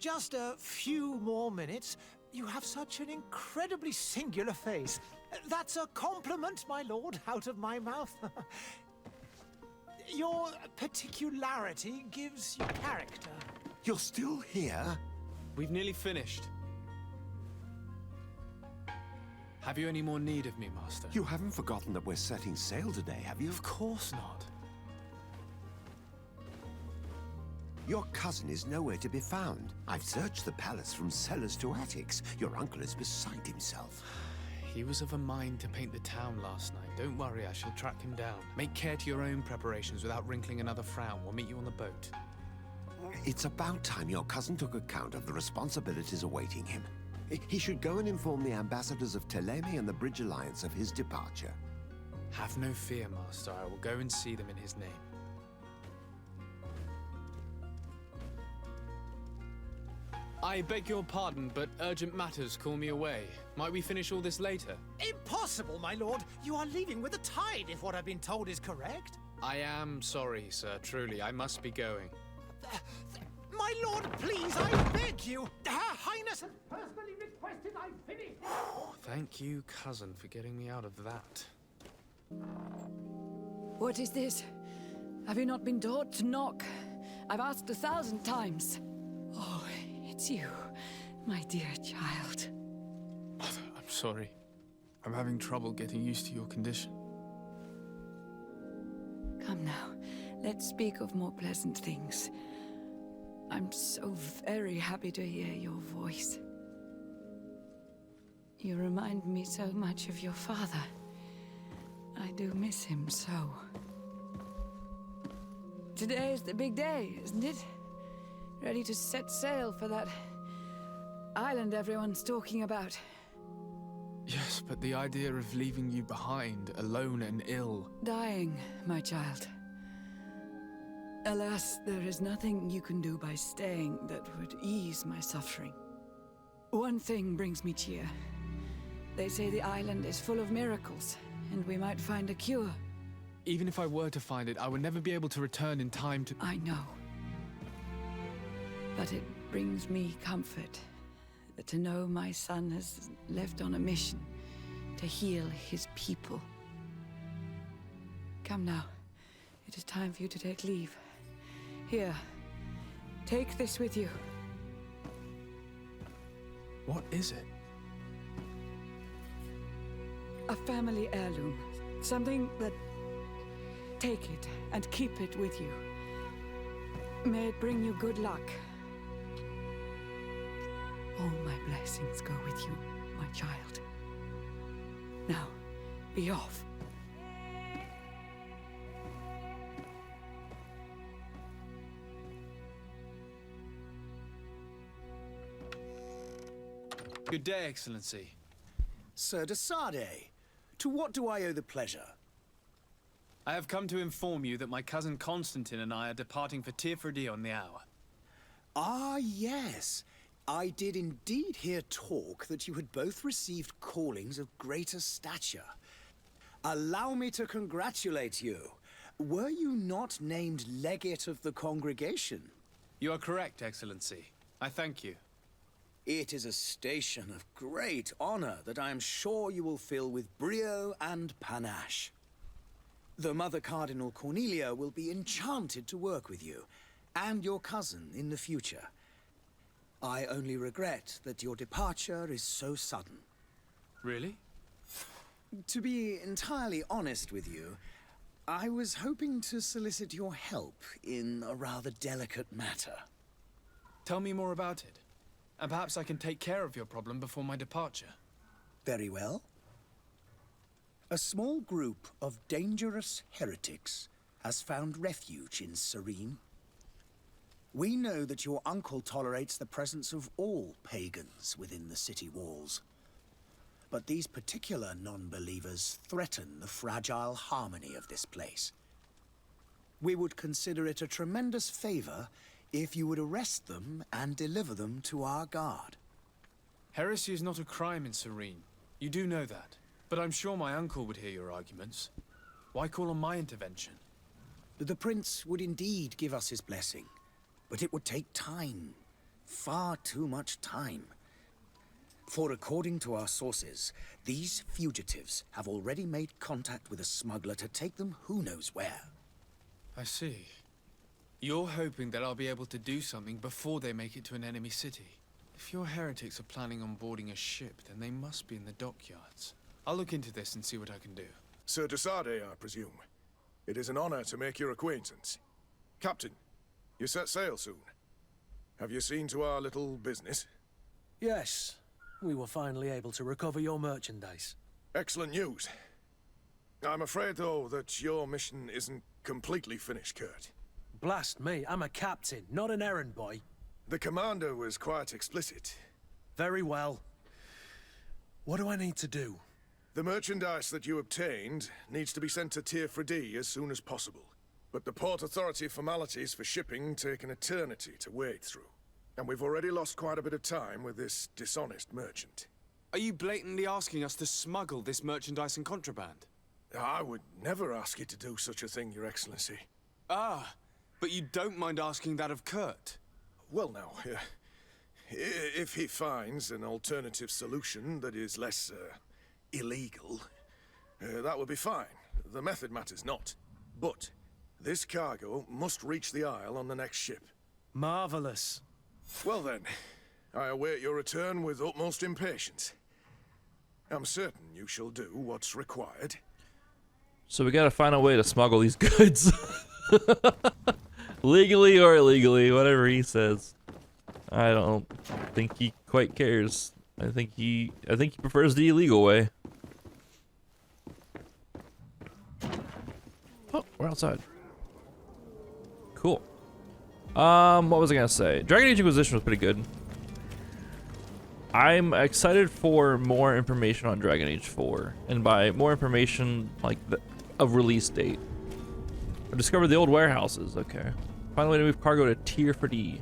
just a few more minutes. You have such an incredibly singular face. That's a compliment, my lord, out of my mouth. Your particularity gives you character. You're still here? We've nearly finished. Have you any more need of me, Master? You haven't forgotten that we're setting sail today, have you? Of course not. Your cousin is nowhere to be found. I've searched the palace from cellars to attics. Your uncle is beside himself. He was of a mind to paint the town last night. Don't worry, I shall track him down. Make care to your own preparations without wrinkling another frown. We'll meet you on the boat. It's about time your cousin took account of the responsibilities awaiting him. He should go and inform the ambassadors of Teleme and the Bridge Alliance of his departure. Have no fear, Master. I will go and see them in his name. I beg your pardon, but urgent matters call me away. Might we finish all this later? Impossible, my lord. You are leaving with the tide, if what I've been told is correct. I am sorry, sir. Truly, I must be going. My lord, please, I beg you. Her Highness has personally requested I finish. Thank you, cousin, for getting me out of that. What is this? Have you not been taught to knock? I've asked 1,000 times. Oh, it's you, my dear child. Mother, I'm sorry. I'm having trouble getting used to your condition. Come now, let's speak of more pleasant things. I'm so very happy to hear your voice. You remind me so much of your father. I do miss him so. Today is the big day, isn't it? Ready to set sail for that island everyone's talking about. Yes, but the idea of leaving you behind, alone and ill... Dying, my child. Alas, there is nothing you can do by staying that would ease my suffering. One thing brings me cheer. They say the island is full of miracles, and we might find a cure. Even if I were to find it, I would never be able to return in time to... I know. But it brings me comfort to know my son has left on a mission to heal his people. Come now. It is time for you to take leave. Here, take this with you. What is it? A family heirloom. Something that... Take it and keep it with you. May it bring you good luck. All my blessings go with you, my child. Now, be off. Good day, Excellency. Sir de Sade, to what do I owe the pleasure? I have come to inform you that my cousin Constantine and I are departing for Tirfredi on the hour. Ah, yes. I did indeed hear talk that you had both received callings of greater stature. Allow me to congratulate you. Were you not named legate of the congregation? You are correct, Excellency. I thank you. It is a station of great honor that I am sure you will fill with brio and panache. The Mother Cardinal Cornelia will be enchanted to work with you, and your cousin in the future. I only regret that your departure is so sudden. Really? To be entirely honest with you, I was hoping to solicit your help in a rather delicate matter. Tell me more about it. And perhaps I can take care of your problem before my departure. Very well. A small group of dangerous heretics has found refuge in Serene. We know that your uncle tolerates the presence of all pagans within the city walls. But these particular non-believers threaten the fragile harmony of this place. We would consider it a tremendous favor if you would arrest them and deliver them to our guard. Heresy is not a crime in Serene. You do know that. But I'm sure my uncle would hear your arguments. Why call on my intervention? The prince would indeed give us his blessing, but it would take time. Far too much time. For according to our sources, these fugitives have already made contact with a smuggler to take them who knows where. I see. You're hoping that I'll be able to do something before they make it to an enemy city. If your heretics are planning on boarding a ship, then they must be in the dockyards. I'll look into this and see what I can do. Sir de Sade, I presume. It is an honor to make your acquaintance. Captain, you set sail soon. Have you seen to our little business? Yes. We were finally able to recover your merchandise. Excellent news. I'm afraid, though, that your mission isn't completely finished, Kurt. Blast me, I'm a captain, not an errand boy. The commander was quite explicit. Very well. What do I need to do? The merchandise that you obtained needs to be sent to Tier 4D as soon as possible. But the Port Authority formalities for shipping take an eternity to wade through. And we've already lost quite a bit of time with this dishonest merchant. Are you blatantly asking us to smuggle this merchandise and contraband? I would never ask you to do such a thing, Your Excellency. Ah, but you don't mind asking that of Kurt? Well, now, if he finds an alternative solution that is less, illegal, that would be fine. The method matters not. But this cargo must reach the Isle on the next ship. Marvelous. Well then, I await your return with utmost impatience. I'm certain you shall do what's required. So we gotta find a way to smuggle these goods. Legally or illegally, whatever he says. I don't think he quite cares. I think he prefers the illegal way. Oh, we're outside. Cool. What was I gonna say? Dragon Age Inquisition was pretty good. I'm excited for more information on Dragon Age 4, and by more information, like a release date. I discovered the old warehouses. Okay. Find a way to move cargo to Tier 4D.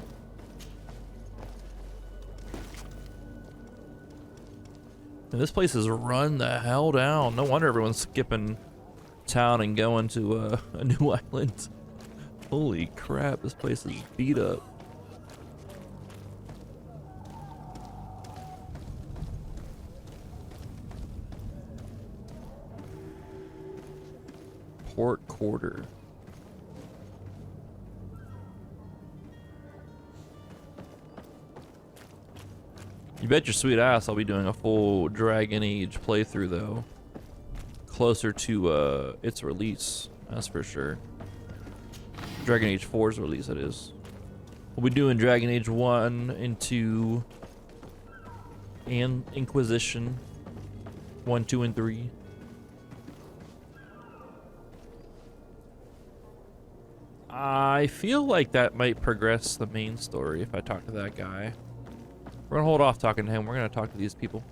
And this place is run the hell down. No wonder everyone's skipping town and going to a new island. Holy crap, this place is beat up. Port Quarter. You bet your sweet ass I'll be doing a full Dragon Age playthrough though. Closer to its release, that's for sure. Dragon Age 4's release, it is. We'll be doing Dragon Age 1 and 2 and Inquisition 1, 2, and 3. I feel like that might progress the main story if I talk to that guy. We're gonna hold off talking to him. We're gonna talk to these people.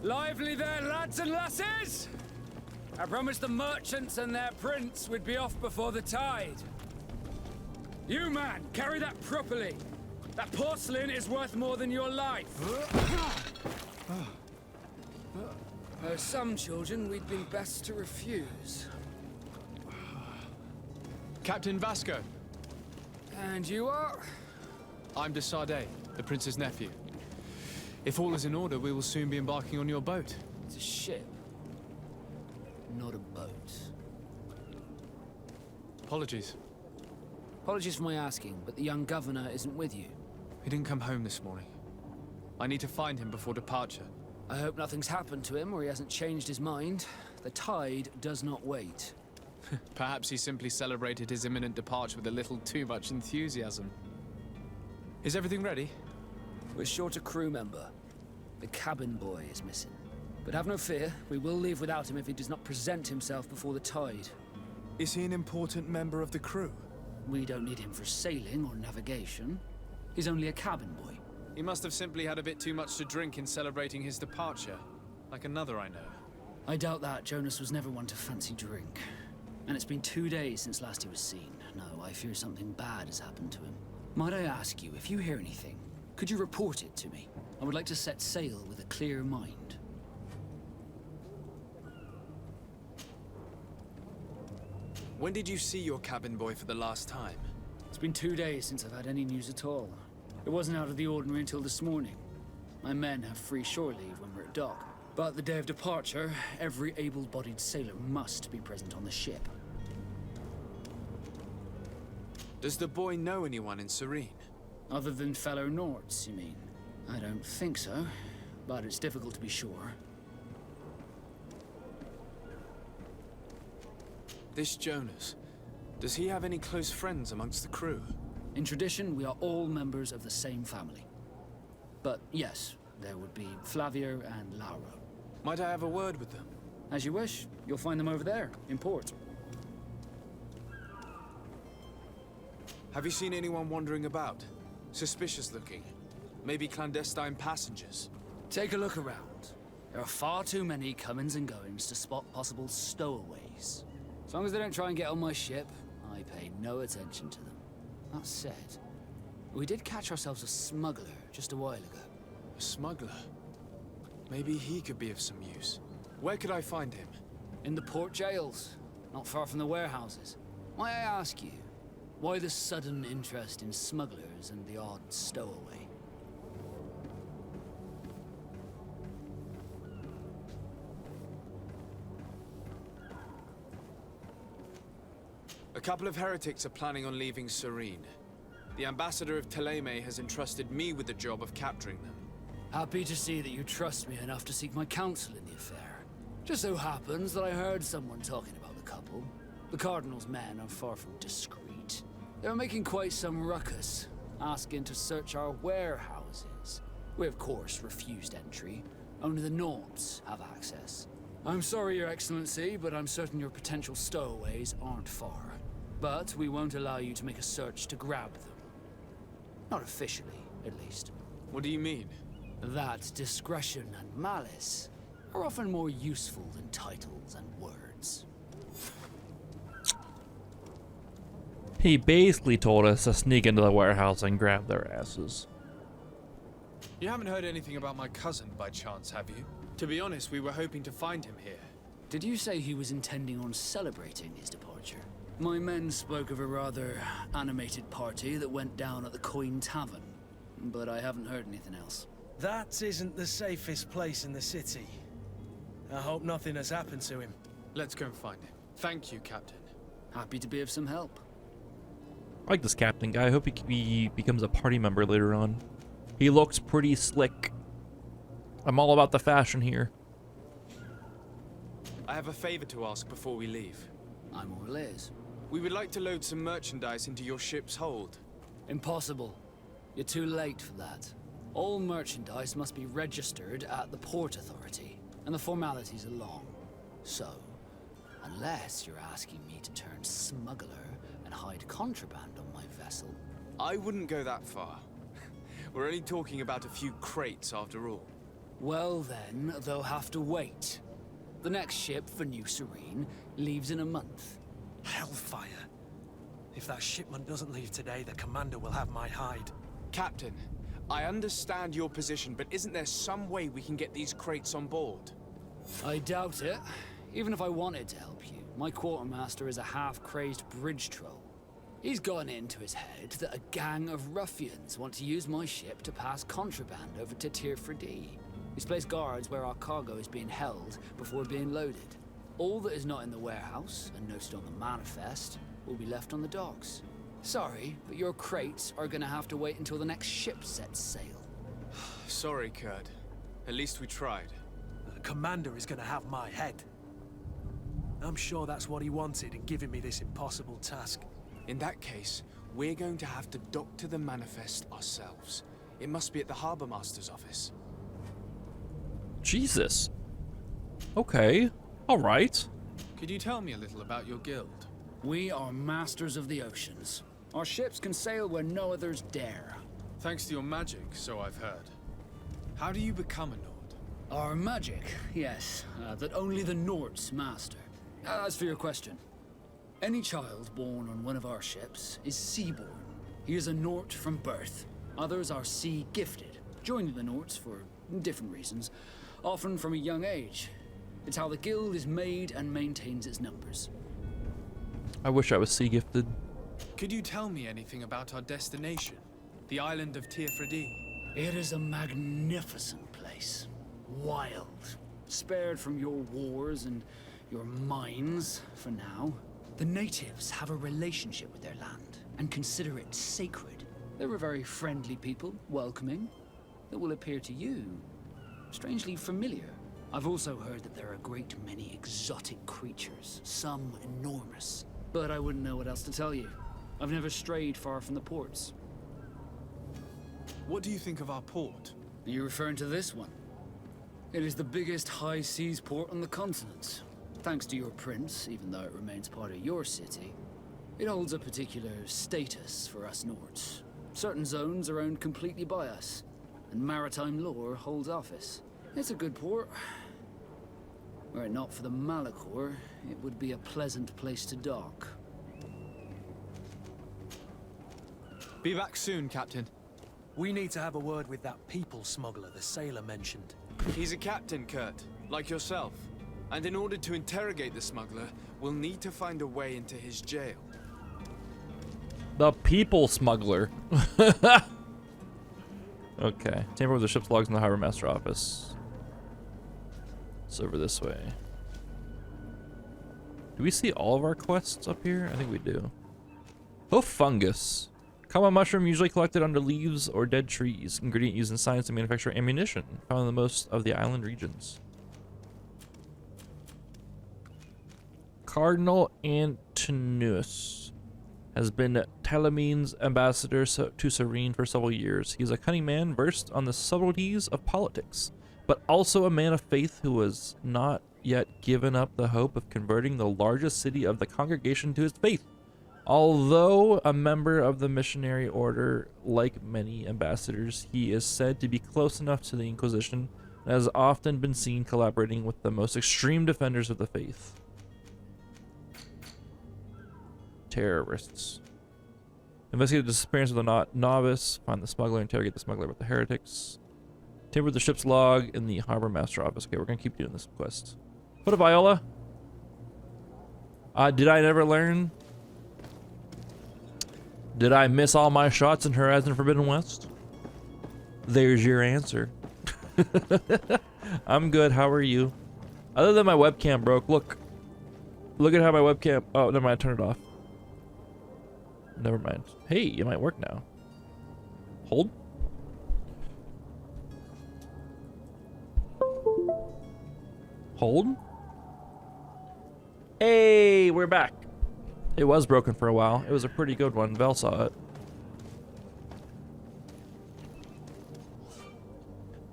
Lively there, lads and lasses! I promised the merchants and their prince we'd be off before the tide. You, man, carry that properly. That porcelain is worth more than your life. There are some children we'd been best to refuse. Captain Vasco. And you are? I'm de Sade, the prince's nephew. If all is in order, we will soon be embarking on your boat. It's a ship, not a boat. Apologies. Apologies for my asking, but the young governor isn't with you. He didn't come home this morning. I need to find him before departure. I hope nothing's happened to him or he hasn't changed his mind. The tide does not wait. Perhaps he simply celebrated his imminent departure with a little too much enthusiasm. Is everything ready? We're short a crew member. The cabin boy is missing. But have no fear, we will leave without him if he does not present himself before the tide. Is he an important member of the crew? We don't need him for sailing or navigation. He's only a cabin boy. He must have simply had a bit too much to drink in celebrating his departure. Like another I know. I doubt that. Jonas was never one to fancy drink. And it's been 2 days since last he was seen. No, I fear something bad has happened to him. Might I ask you, if you hear anything, could you report it to me? I would like to set sail with a clear mind. When did you see your cabin boy for the last time? It's been 2 days since I've had any news at all. It wasn't out of the ordinary until this morning. My men have free shore leave when we're at dock. But the day of departure, every able-bodied sailor must be present on the ship. Does the boy know anyone in Serene? Other than fellow Nords, you mean? I don't think so, but it's difficult to be sure. This Jonas, does he have any close friends amongst the crew? In tradition, we are all members of the same family. But yes, there would be Flavio and Laura. Might I have a word with them? As you wish, you'll find them over there, in port. Have you seen anyone wandering about? Suspicious looking? Maybe clandestine passengers? Take a look around. There are far too many comings and goings to spot possible stowaways. As long as they don't try and get on my ship, I pay no attention to them. That said, we did catch ourselves a smuggler just a while ago. A smuggler? Maybe he could be of some use. Where could I find him? In the port jails, not far from the warehouses. May I ask you, why the sudden interest in smugglers and the odd stowaway? A couple of heretics are planning on leaving Serene. The ambassador of Thélème has entrusted me with the job of capturing them. Happy to see that you trust me enough to seek my counsel in the affair. Just so happens that I heard someone talking about the couple. The Cardinal's men are far from discreet. They were making quite some ruckus, asking to search our warehouses. We of course refused entry. Only the Nords have access. I'm sorry, Your Excellency, but I'm certain your potential stowaways aren't far. But we won't allow you to make a search to grab them. Not officially, at least. What do you mean? That discretion and malice are often more useful than titles and words. He basically told us to sneak into the warehouse and grab their asses. You haven't heard anything about my cousin by chance, have you? To be honest, we were hoping to find him here. Did you say he was intending on celebrating his departure? My men spoke of a rather animated party that went down at the Coin Tavern, but I haven't heard anything else. That isn't the safest place in the city. I hope nothing has happened to him. Let's go and find him. Thank you, Captain. Happy to be of some help. I like this captain guy. I hope he becomes a party member later on. He looks pretty slick. I'm all about the fashion here. I have a favor to ask before we leave. I'm all ears. We would like to load some merchandise into your ship's hold. Impossible. You're too late for that. All merchandise must be registered at the Port Authority, and the formalities are long. So, unless you're asking me to turn smuggler and hide contraband on my vessel... I wouldn't go that far. We're only talking about a few crates after all. Well then, they'll have to wait. The next ship for New Serene leaves in a month. Hellfire. If that shipment doesn't leave today, the commander will have my hide. Captain, I understand your position, but isn't there some way we can get these crates on board? I doubt it. Even if I wanted to help you, my quartermaster is a half-crazed bridge troll. He's gotten it into his head that a gang of ruffians want to use my ship to pass contraband over to Tier 4D. He's placed guards where our cargo is being held before being loaded. All that is not in the warehouse, and noted on the manifest, will be left on the docks. Sorry, but your crates are gonna have to wait until the next ship sets sail. Sorry, Kurt. At least we tried. The commander is gonna have my head. I'm sure that's what he wanted in giving me this impossible task. In that case, we're going to have to dock to the manifest ourselves. It must be at the Harbour Master's office. Jesus. Okay. All right. Could you tell me a little about your guild? We are masters of the oceans. Our ships can sail where no others dare. Thanks to your magic, so I've heard. How do you become a Nord? Our magic, yes, that only the Nords master. As for your question, any child born on one of our ships is seaborn. He is a Nord from birth. Others are sea-gifted, joining the Nords for different reasons, often from a young age. It's how the guild is made and maintains its numbers. I wish I was sea gifted. Could you tell me anything about our destination? The island of Tirfredi? It is a magnificent place. Wild. Spared from your wars and your mines, for now. The natives have a relationship with their land and consider it sacred. They're a very friendly people, welcoming, that will appear to you strangely familiar. I've also heard that there are a great many exotic creatures, some enormous. But I wouldn't know what else to tell you. I've never strayed far from the ports. What do you think of our port? Are you referring to this one? It is the biggest high seas port on the continent. Thanks to your prince, even though it remains part of your city, it holds a particular status for us Nords. Certain zones are owned completely by us, and maritime law holds office. It's a good port. Were it not for the Malachor, it would be a pleasant place to dock. Be back soon, Captain. We need to have a word with that people smuggler the sailor mentioned. He's a captain, Kurt, like yourself. And in order to interrogate the smuggler, we'll need to find a way into his jail. The people smuggler. Okay. Tamper with the ship's logs in the harbor master office. It's over this way. Do we see all of our quests up here? I think we do. Hoof fungus. Common mushroom usually collected under leaves or dead trees. Ingredient used in science to manufacture ammunition. Found in the most of the island regions. Cardinal Antonius has been Talamene's ambassador to Serene for several years. He's a cunning man versed on the subtleties of politics, but also a man of faith who has not yet given up the hope of converting the largest city of the congregation to his faith. Although a member of the missionary order, like many ambassadors, he is said to be close enough to the Inquisition and has often been seen collaborating with the most extreme defenders of the faith. Terrorists. Investigate the disappearance of the novice, find the smuggler, interrogate the smuggler with the heretics. Tamper the ship's log in the harbor master office. Okay, we're gonna keep doing this quest. What a Viola. Did I never learn? Did I miss all my shots in Horizon Forbidden West? There's your answer. I'm good, how are you? Other than my webcam broke, look. Look at how my webcam, oh, never mind, I turned it off. Never mind. Hey, it might work now. Hold. Hold. Hey, we're back. It was broken for a while. It was a pretty good one. Vel saw it.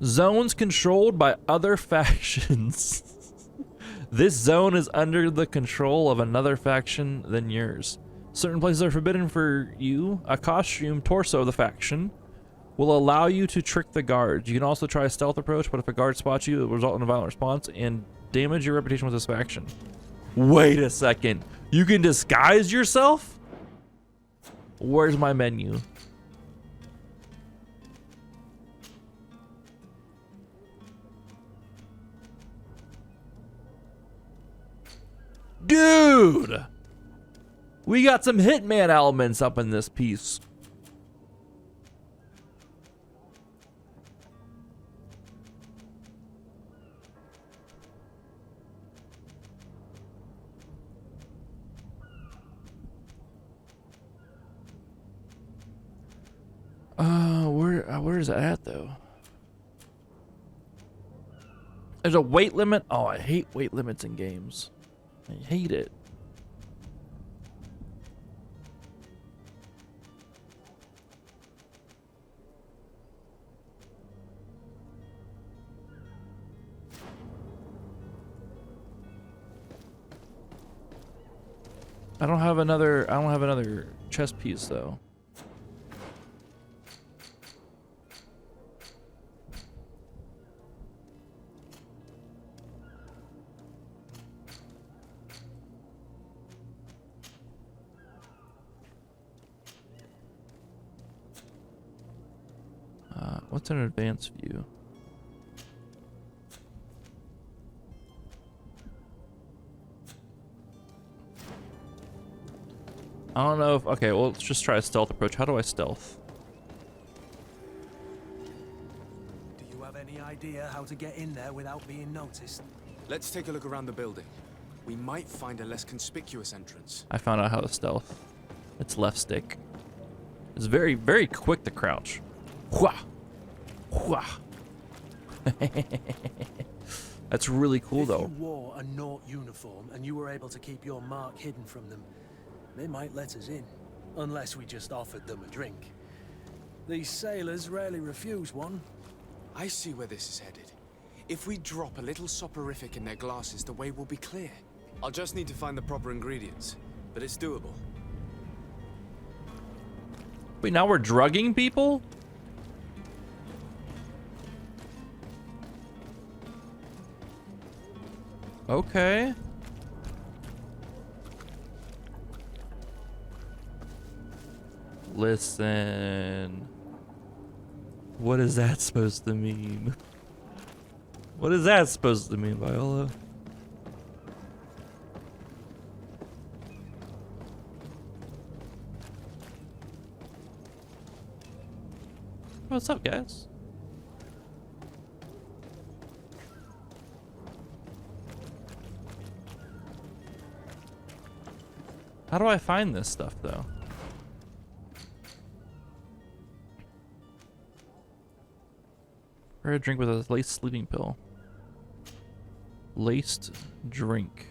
Zones controlled by other factions. This zone is under the control of another faction than yours. Certain places are forbidden for you. A costume torso of the faction will allow you to trick the guards. You can also try a stealth approach, but if a guard spots you, it will result in a violent response and damage your reputation with this faction. Wait a second. You can disguise yourself? Where's my menu? Dude! We got some Hitman elements up in this piece. Where is that at though? There's a weight limit. Oh, I hate weight limits in games. I hate it. I don't have another chest piece though. What's an advanced view? I don't know if... Okay, well, let's just try a stealth approach. How do I stealth? Do you have any idea how to get in there without being noticed? Let's take a look around the building. We might find a less conspicuous entrance. I found out how to stealth. It's left stick. It's very, very quick to crouch. Hwah! Hwah! That's really cool, though. If you wore a Naut uniform and you were able to keep your mark hidden from them, they might let us in, unless we just offered them a drink. These sailors rarely refuse one. I see where this is headed. If we drop a little soporific in their glasses, the way will be clear. I'll just need to find the proper ingredients, but it's doable. Wait, now we're drugging people? Okay. Listen. What is that supposed to mean? What is that supposed to mean, Viola? What's up, guys? How do I find this stuff, though? Or a drink with a laced sleeping pill. Laced drink.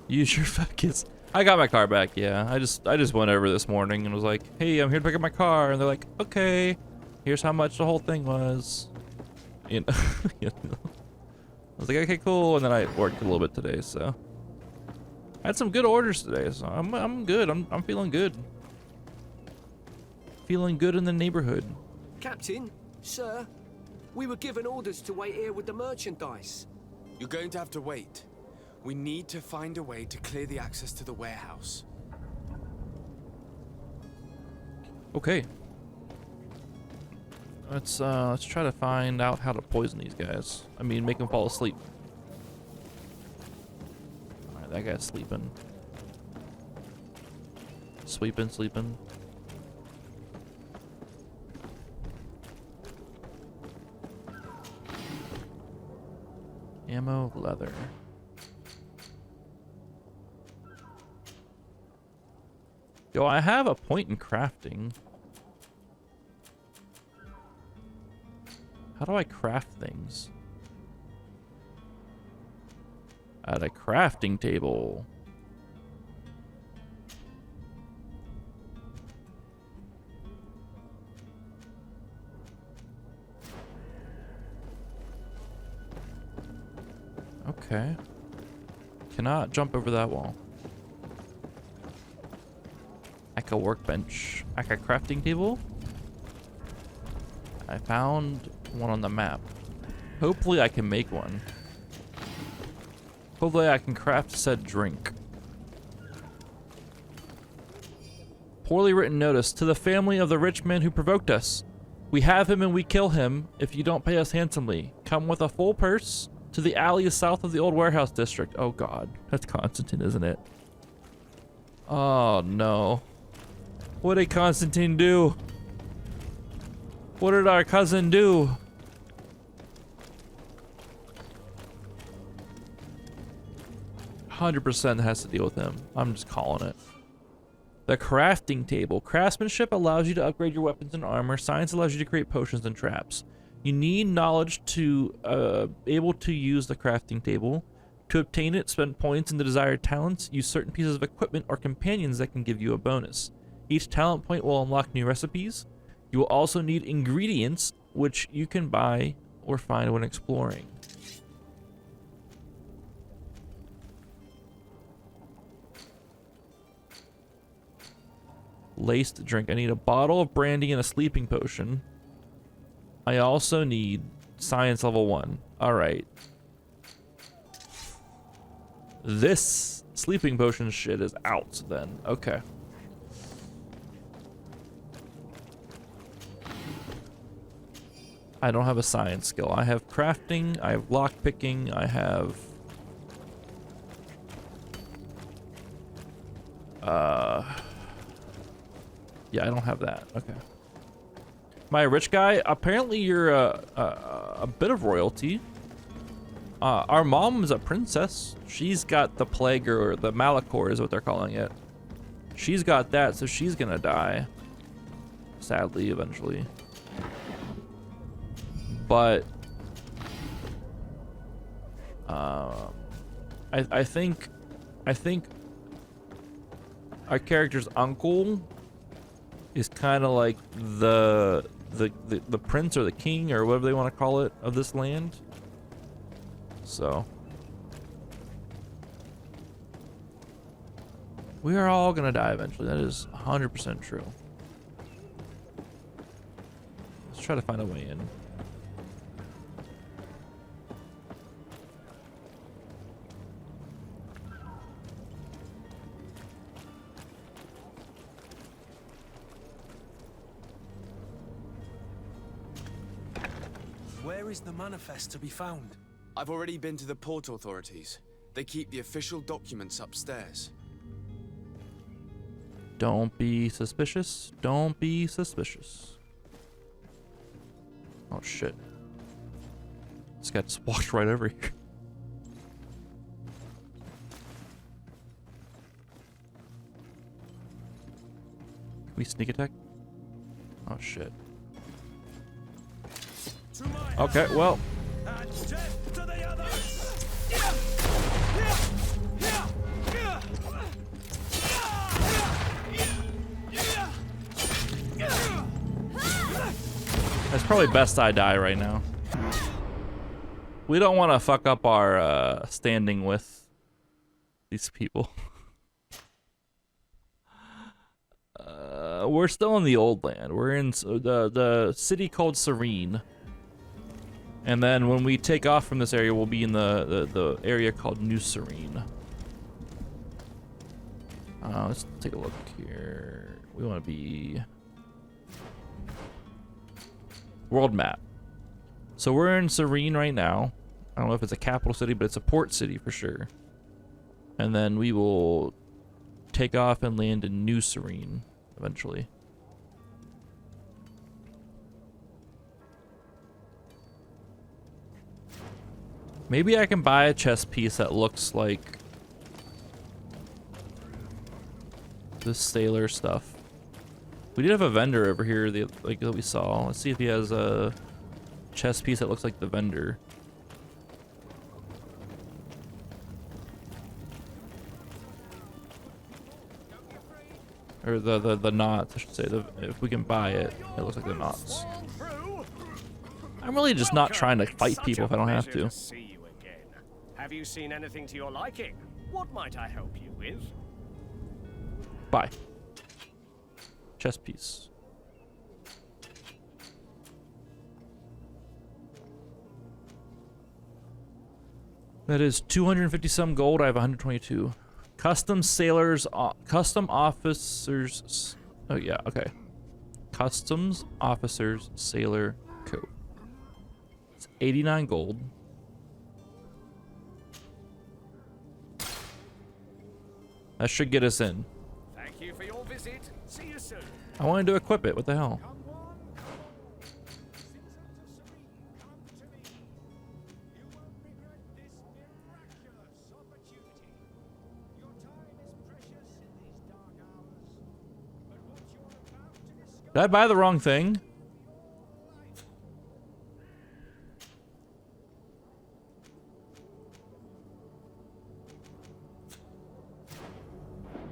Use your focus. I got my car back, yeah. I just went over this morning and was like, hey, I'm here to pick up my car. And they're like, okay, here's how much the whole thing was. You know, you know. I was like, okay, cool. And then I worked a little bit today, so. I had some good orders today, so I'm good. I'm feeling good. Feeling good in the neighborhood. Captain, sir, we were given orders to wait here with the merchandise. You're going to have to wait. We need to find a way to clear the access to the warehouse. Okay. Let's try to find out how to poison these guys. I mean, make them fall asleep. All right, that guy's sleeping. Sleeping. Ammo, leather. Yo, I have a point in crafting. How do I craft things? At a crafting table. Okay. Cannot jump over that wall. Aka workbench. Aka crafting table. I found one on the map. Hopefully I can make one. Hopefully I can craft said drink. Poorly written notice to the family of the rich man who provoked us. We have him and we kill him if you don't pay us handsomely. Come with a full purse to the alley south of the old warehouse district. Oh god, that's Constantine, isn't it? Oh no. What did Constantine do? What did our cousin do? "100% has to deal with him. I'm just calling it. The crafting table. Craftsmanship allows you to upgrade your weapons and armor. Science allows you to create potions and traps. You need knowledge to able to use the crafting table. To obtain it, spend points in the desired talents. Use certain pieces of equipment or companions that can give you a bonus. Each talent point will unlock new recipes. You will also need ingredients, which you can buy or find when exploring. Laced drink. I need a bottle of brandy and a sleeping potion. I also need science level 1. All right. This sleeping potion shit is out then. Okay. I don't have a science skill. I have crafting, I have lockpicking, I have... Yeah, I don't have that. Okay. My rich guy, apparently you're a bit of royalty. Our mom's a princess. She's got the plague, or the Malachor is what they're calling it. She's got that, so she's gonna die. Sadly, eventually. But I think our character's uncle is kind of like the prince or the king or whatever they want to call it of this land. So we are all gonna die eventually. That is 100% true. Let's try to find a way in. Where is the manifest to be found? I've already been to the port authorities. They keep the official documents upstairs. Don't be suspicious. Don't be suspicious. Oh shit. This guy just walked right over here. Can we sneak attack? Oh shit. Okay, well. It's probably best I die right now. We don't want to fuck up our standing with these people. We're still in the old land. We're in the city called Serene. And then when we take off from this area, we'll be in the area called New Serene. Let's take a look here. We want to be... World map. So we're in Serene right now. I don't know if it's a capital city, but it's a port city for sure. And then we will take off and land in New Serene eventually. Maybe I can buy a chess piece that looks like the sailor stuff. We did have a vendor over here that we saw. Let's see if he has a chess piece that looks like the vendor. Or the knots, I should say. If we can buy it, it looks like the knots. I'm really just not trying to fight people if I don't have to. See you again. Have you seen anything to your liking? What might I help you with? Buy. Chess piece. That is 250 some gold. I have 122. Custom sailors, custom officers. Oh yeah, okay. Customs officers sailor coat. It's 89 gold. That should get us in. Thank you for your visit. See you soon. I wanted to equip it. What the hell? Did I buy the wrong thing?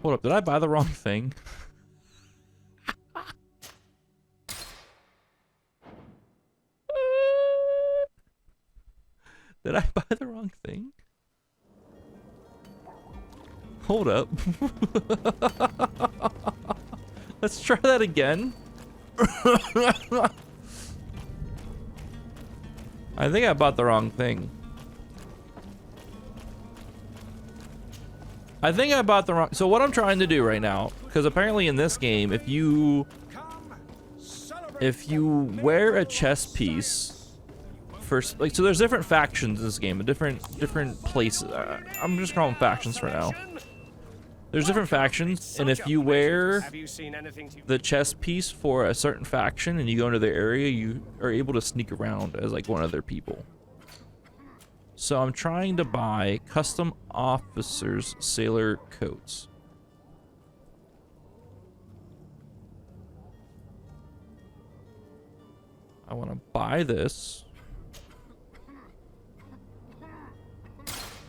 Hold up, did I buy the wrong thing? Did I buy the wrong thing? Hold up. Let's try that again. I think I bought the wrong thing. I think I bought the wrong... So what I'm trying to do right now, because apparently in this game, if you wear a chess piece first, like, so there's different factions in this game, different places. I'm just calling them factions for now. There's different factions, and if you wear the chest piece for a certain faction and you go into their area, you are able to sneak around as like one of their people. So I'm trying to buy custom officers sailor coats. I want to buy this.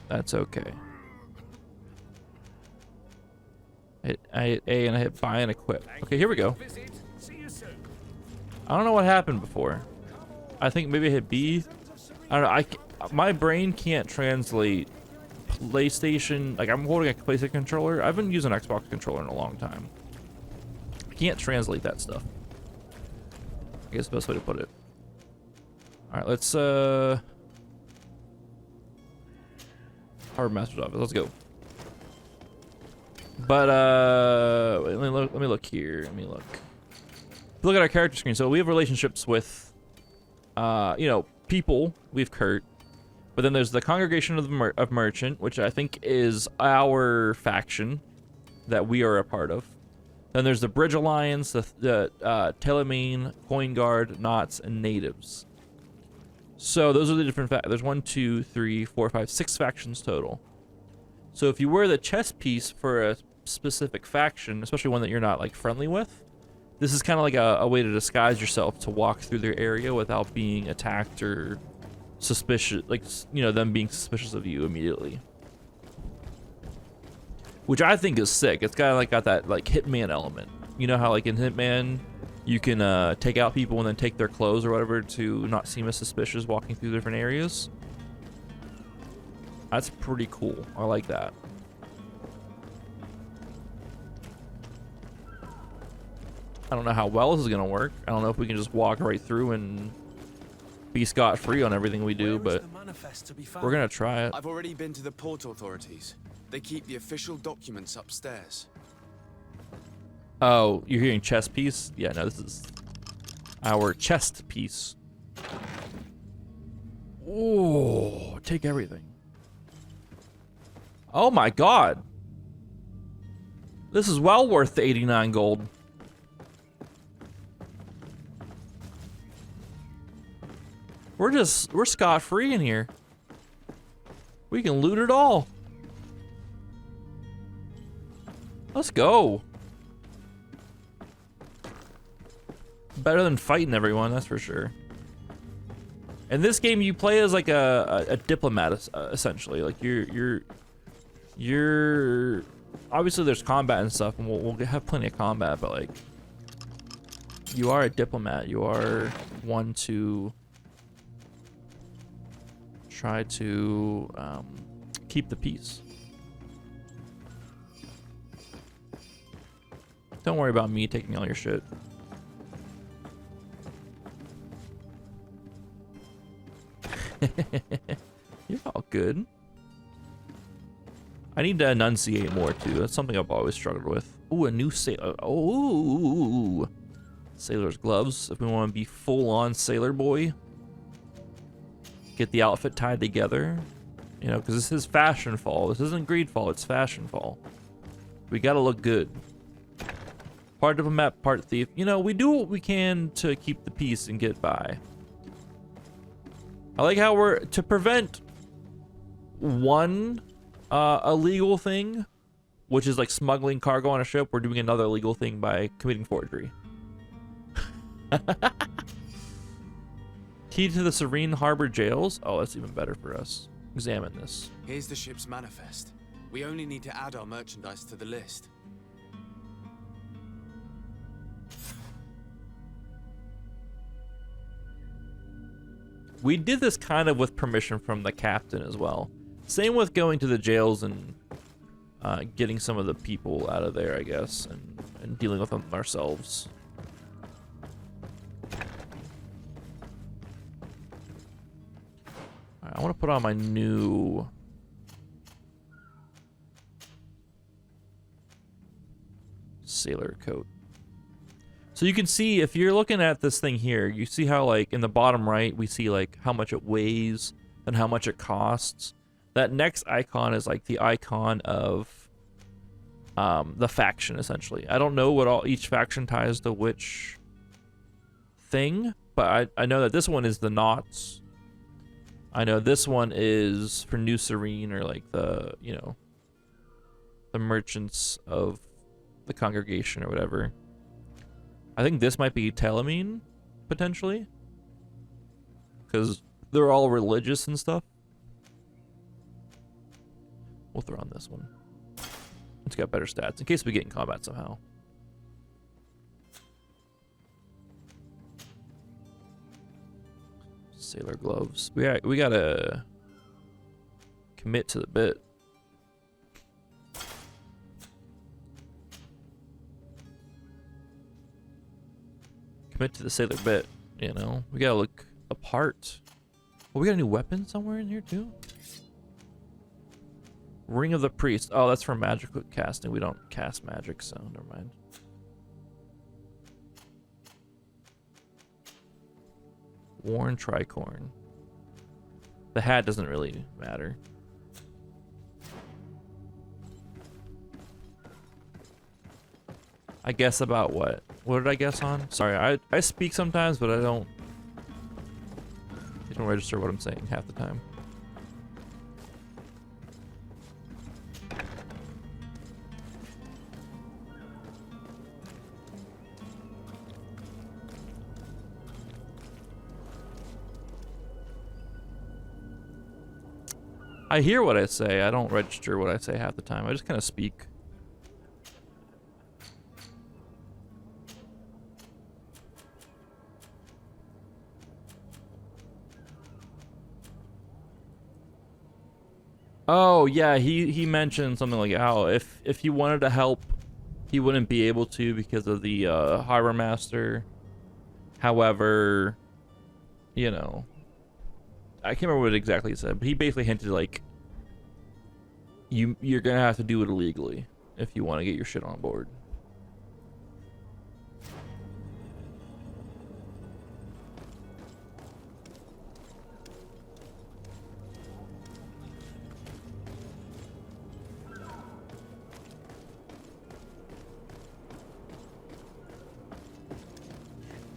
That's okay. I hit A and I hit buy and equip. Okay, here we go. I don't know what happened before. I think maybe I hit B. I don't know. My brain can't translate PlayStation. Like, I'm holding a PlayStation controller. I've been using an Xbox controller in a long time. I can't translate that stuff. I guess the best way to put it. All right, let's Harbor Master's office. Let's go. But let me look here. Let me look. Look at our character screen. So we have relationships with, you know, people. We have Kurt, but then there's the Congregation of the Merchant, which I think is our faction that we are a part of. Then there's the Bridge Alliance, the Telemane, Coin Guard, Knots, and Natives. So those are the different there's 1, 2, 3, 4, 5, 6 factions total. So if you wear the chest piece for a specific faction, especially one that you're not like friendly with, this is kind of like a way to disguise yourself to walk through their area without being attacked or suspicious, like, you know, them being suspicious of you immediately. Which I think is sick. It's kind of like got that like Hitman element. You know how like in Hitman, you can take out people and then take their clothes or whatever to not seem as suspicious walking through different areas. That's pretty cool. I like that. I don't know how well this is gonna work. I don't know if we can just walk right through and be scot-free on everything we do, but we're gonna try it. I've already been to the port authorities. They keep the official documents upstairs. Oh, you're hearing chest piece? Yeah, no, this is our chest piece. Oh, take everything. Oh my god. This is well worth the 89 gold. We're scot-free in here. We can loot it all. Let's go. Better than fighting everyone, that's for sure. In this game, you play as like a diplomat, essentially. Like you're obviously there's combat and stuff, and we'll have plenty of combat, but like you are a diplomat. You are one to try to keep the peace. Don't worry about me taking all your shit. You're all good. I need to enunciate more too. That's something I've always struggled with. Ooh, a new sailor. Oh, sailor's gloves. If we want to be full-on sailor boy, get the outfit tied together. You know, because this is fashion fall. This isn't GreedFall. It's fashion fall. We gotta look good. Part diplomat, part thief. You know, we do what we can to keep the peace and get by. I like how we're, to prevent one illegal thing, which is like smuggling cargo on a ship, we're doing another illegal thing by committing forgery. Key to the Serene Harbor jails. Oh, that's even better for us. Examine this. Here's the ship's manifest. We only need to add our merchandise to the list. We did this kind of with permission from the captain as well. Same with going to the jails and getting some of the people out of there, I guess, and dealing with them ourselves. All right, I want to put on my new sailor coat. So you can see, if you're looking at this thing here, you see how, like, in the bottom right, we see, like, how much it weighs and how much it costs. That next icon is, like, the icon of the faction, essentially. I don't know what each faction ties to which thing, but I know that this one is the Knots. I know this one is for New Serene, or, like, the, you know, the merchants of the congregation or whatever. I think this might be Telemine, potentially, because they're all religious and stuff. We'll throw on this one. It's got better stats in case we get in combat somehow. Sailor gloves. We gotta commit to the bit. Commit to the sailor bit, you know. We gotta look apart. Well, we got a new weapon somewhere in here too. Ring of the Priest. Oh, that's for magic casting. We don't cast magic, so never mind. Worn tricorn. The hat doesn't really matter. I guess about what? What did I guess on? Sorry, I speak sometimes, but I don't register what I'm saying half the time. I hear what I say. I don't register what I say half the time. I just kind of speak. Oh yeah, he mentioned something like how if he wanted to help, he wouldn't be able to because of the harbor master. However, you know, I can't remember what exactly he said, but he basically hinted like you're gonna have to do it illegally if you want to get your shit on board.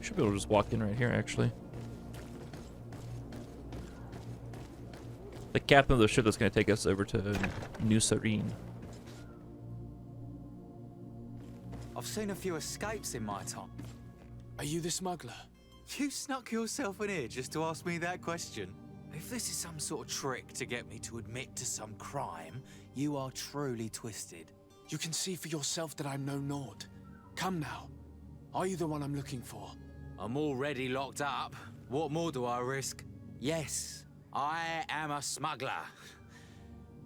Should be able to just walk in right here, actually. The captain of the ship that's going to take us over to New Serene. I've seen a few escapes in my time. Are you the smuggler? You snuck yourself in here just to ask me that question? If this is some sort of trick to get me to admit to some crime, you are truly twisted. You can see for yourself that I'm no Nord. Come now. Are you the one I'm looking for? I'm already locked up. What more do I risk? Yes, I am a smuggler.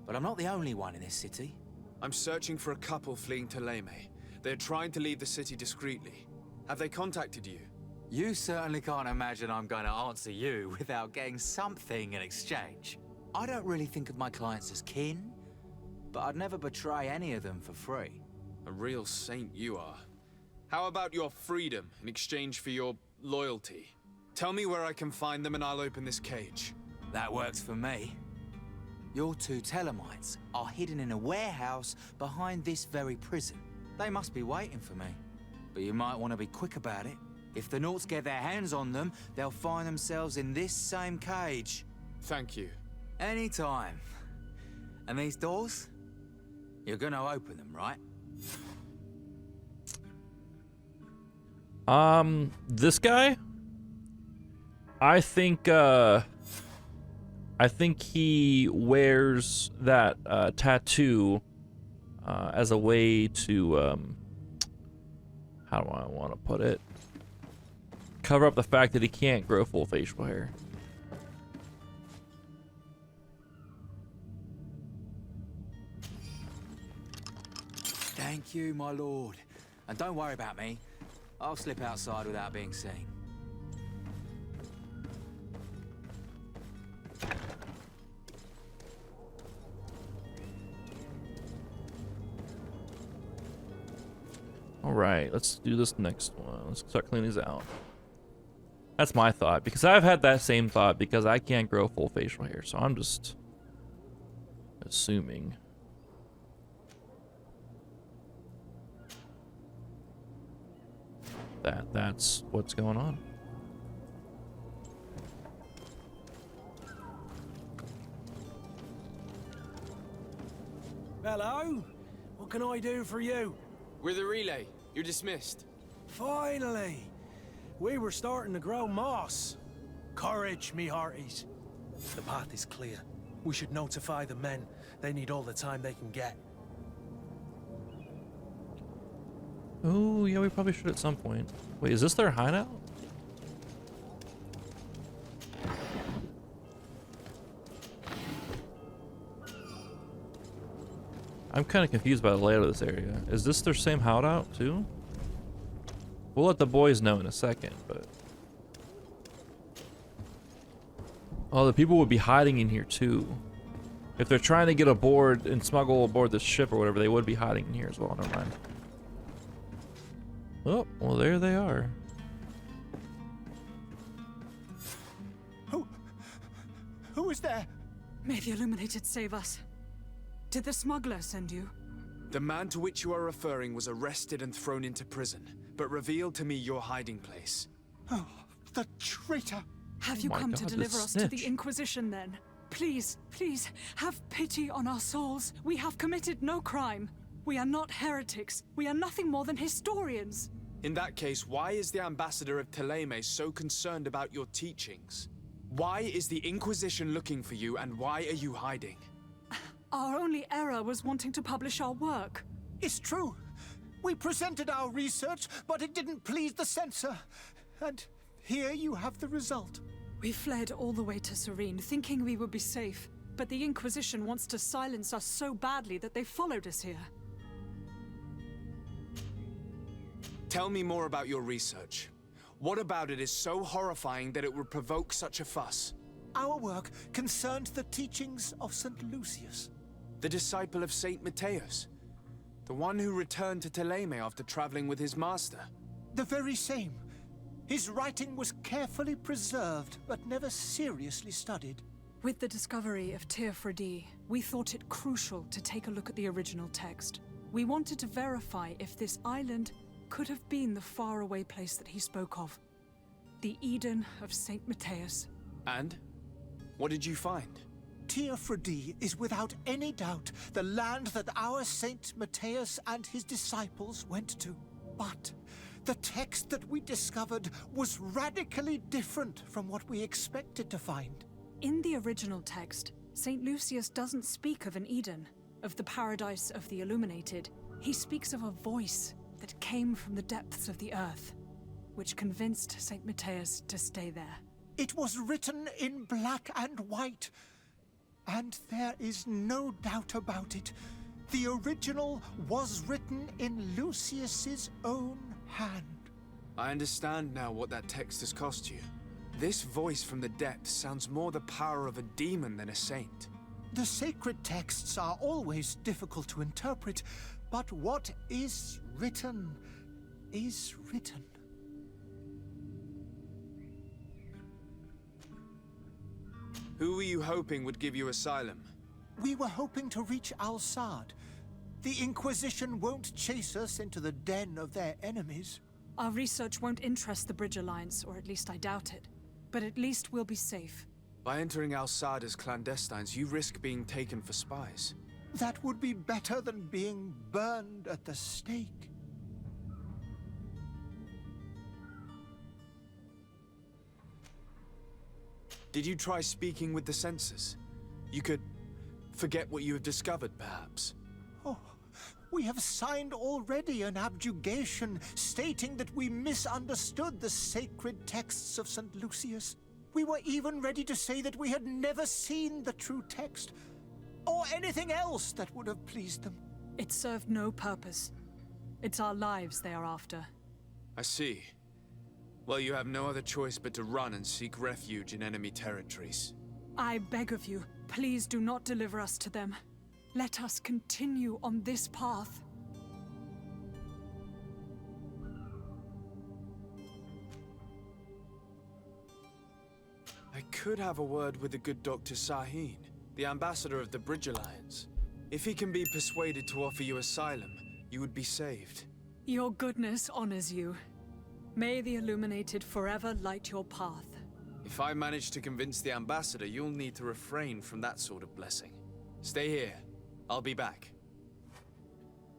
But I'm not the only one in this city. I'm searching for a couple fleeing to Leme. They're trying to leave the city discreetly. Have they contacted you? You certainly can't imagine I'm going to answer you without getting something in exchange. I don't really think of my clients as kin, but I'd never betray any of them for free. A real saint you are. How about your freedom in exchange for your loyalty? Tell me where I can find them and I'll open this cage. That works for me. Your two Telemites are hidden in a warehouse behind this very prison. They must be waiting for me. But you might want to be quick about it. If the Nauts get their hands on them, they'll find themselves in this same cage. Thank you. Anytime. And these doors? You're gonna open them, right? This guy? I think he wears that tattoo as a way to how do I want to put it? Cover up the fact that he can't grow full facial hair. Thank you, my lord. And don't worry about me. I'll slip outside without being seen. Alright, let's do this next one. Let's start cleaning these out. That's my thought, because I've had that same thought because I can't grow full facial hair, so I'm just assuming. That's what's going on. Hello? What can I do for you? We're the relay. You're dismissed. Finally! We were starting to grow moss. Courage, me hearties. The path is clear. We should notify the men. They need all the time they can get. Oh, yeah, we probably should at some point. Wait, is this their hideout? I'm kind of confused by the layout of this area. Is this their same hideout too? We'll let the boys know in a second, but... Oh, the people would be hiding in here too. If they're trying to get aboard and smuggle aboard this ship or whatever, they would be hiding in here as well. Never mind. Oh, well, there they are. Who is there? May the Illuminated save us. Did the smuggler send you? The man to which you are referring was arrested and thrown into prison, but revealed to me your hiding place. Oh, the traitor! Have you come to deliver us to the Inquisition then? Please, please, have pity on our souls. We have committed no crime. We are not heretics. We are nothing more than historians. In that case, why is the ambassador of Thélème so concerned about your teachings? Why is the Inquisition looking for you, and why are you hiding? Our only error was wanting to publish our work. It's true. We presented our research, but it didn't please the censor. And here you have the result. We fled all the way to Serene, thinking we would be safe. But the Inquisition wants to silence us so badly that they followed us here. Tell me more about your research. What about it is so horrifying that it would provoke such a fuss? Our work concerned the teachings of St. Lucius. The disciple of Saint Matthias? The one who returned to Thélème after traveling with his master? The very same. His writing was carefully preserved, but never seriously studied. With the discovery of Teofredi, we thought it crucial to take a look at the original text. We wanted to verify if this island could have been the faraway place that he spoke of. The Eden of Saint Matthias. And? What did you find? Teofredi is without any doubt the land that our Saint Matthias and his disciples went to. But the text that we discovered was radically different from what we expected to find. In the original text, Saint Lucius doesn't speak of an Eden, of the paradise of the Illuminated. He speaks of a voice that came from the depths of the earth, which convinced Saint Matthias to stay there. It was written in black and white, and there is no doubt about it. The original was written in Lucius's own hand. I understand now what that text has cost you. This voice from the depths sounds more the power of a demon than a saint. The sacred texts are always difficult to interpret, but what is written is written. Who were you hoping would give you asylum? We were hoping to reach Al-Sad. The Inquisition won't chase us into the den of their enemies. Our research won't interest the Bridge Alliance, or at least I doubt it. But at least we'll be safe. By entering Al-Sad as clandestines, you risk being taken for spies. That would be better than being burned at the stake. Did you try speaking with the censors? You could forget what you have discovered, perhaps. Oh, we have signed already an abjugation stating that we misunderstood the sacred texts of St. Lucius. We were even ready to say that we had never seen the true text, or anything else that would have pleased them. It served no purpose. It's our lives they are after. I see. Well, you have no other choice but to run and seek refuge in enemy territories. I beg of you, please do not deliver us to them. Let us continue on this path. could have a word with the good Dr. Sahin, the ambassador of the Bridge Alliance. If he can be persuaded to offer you asylum, you would be saved. Your goodness honors you. May the Illuminated forever light your path. If I manage to convince the ambassador, you'll need to refrain from that sort of blessing. Stay here. I'll be back.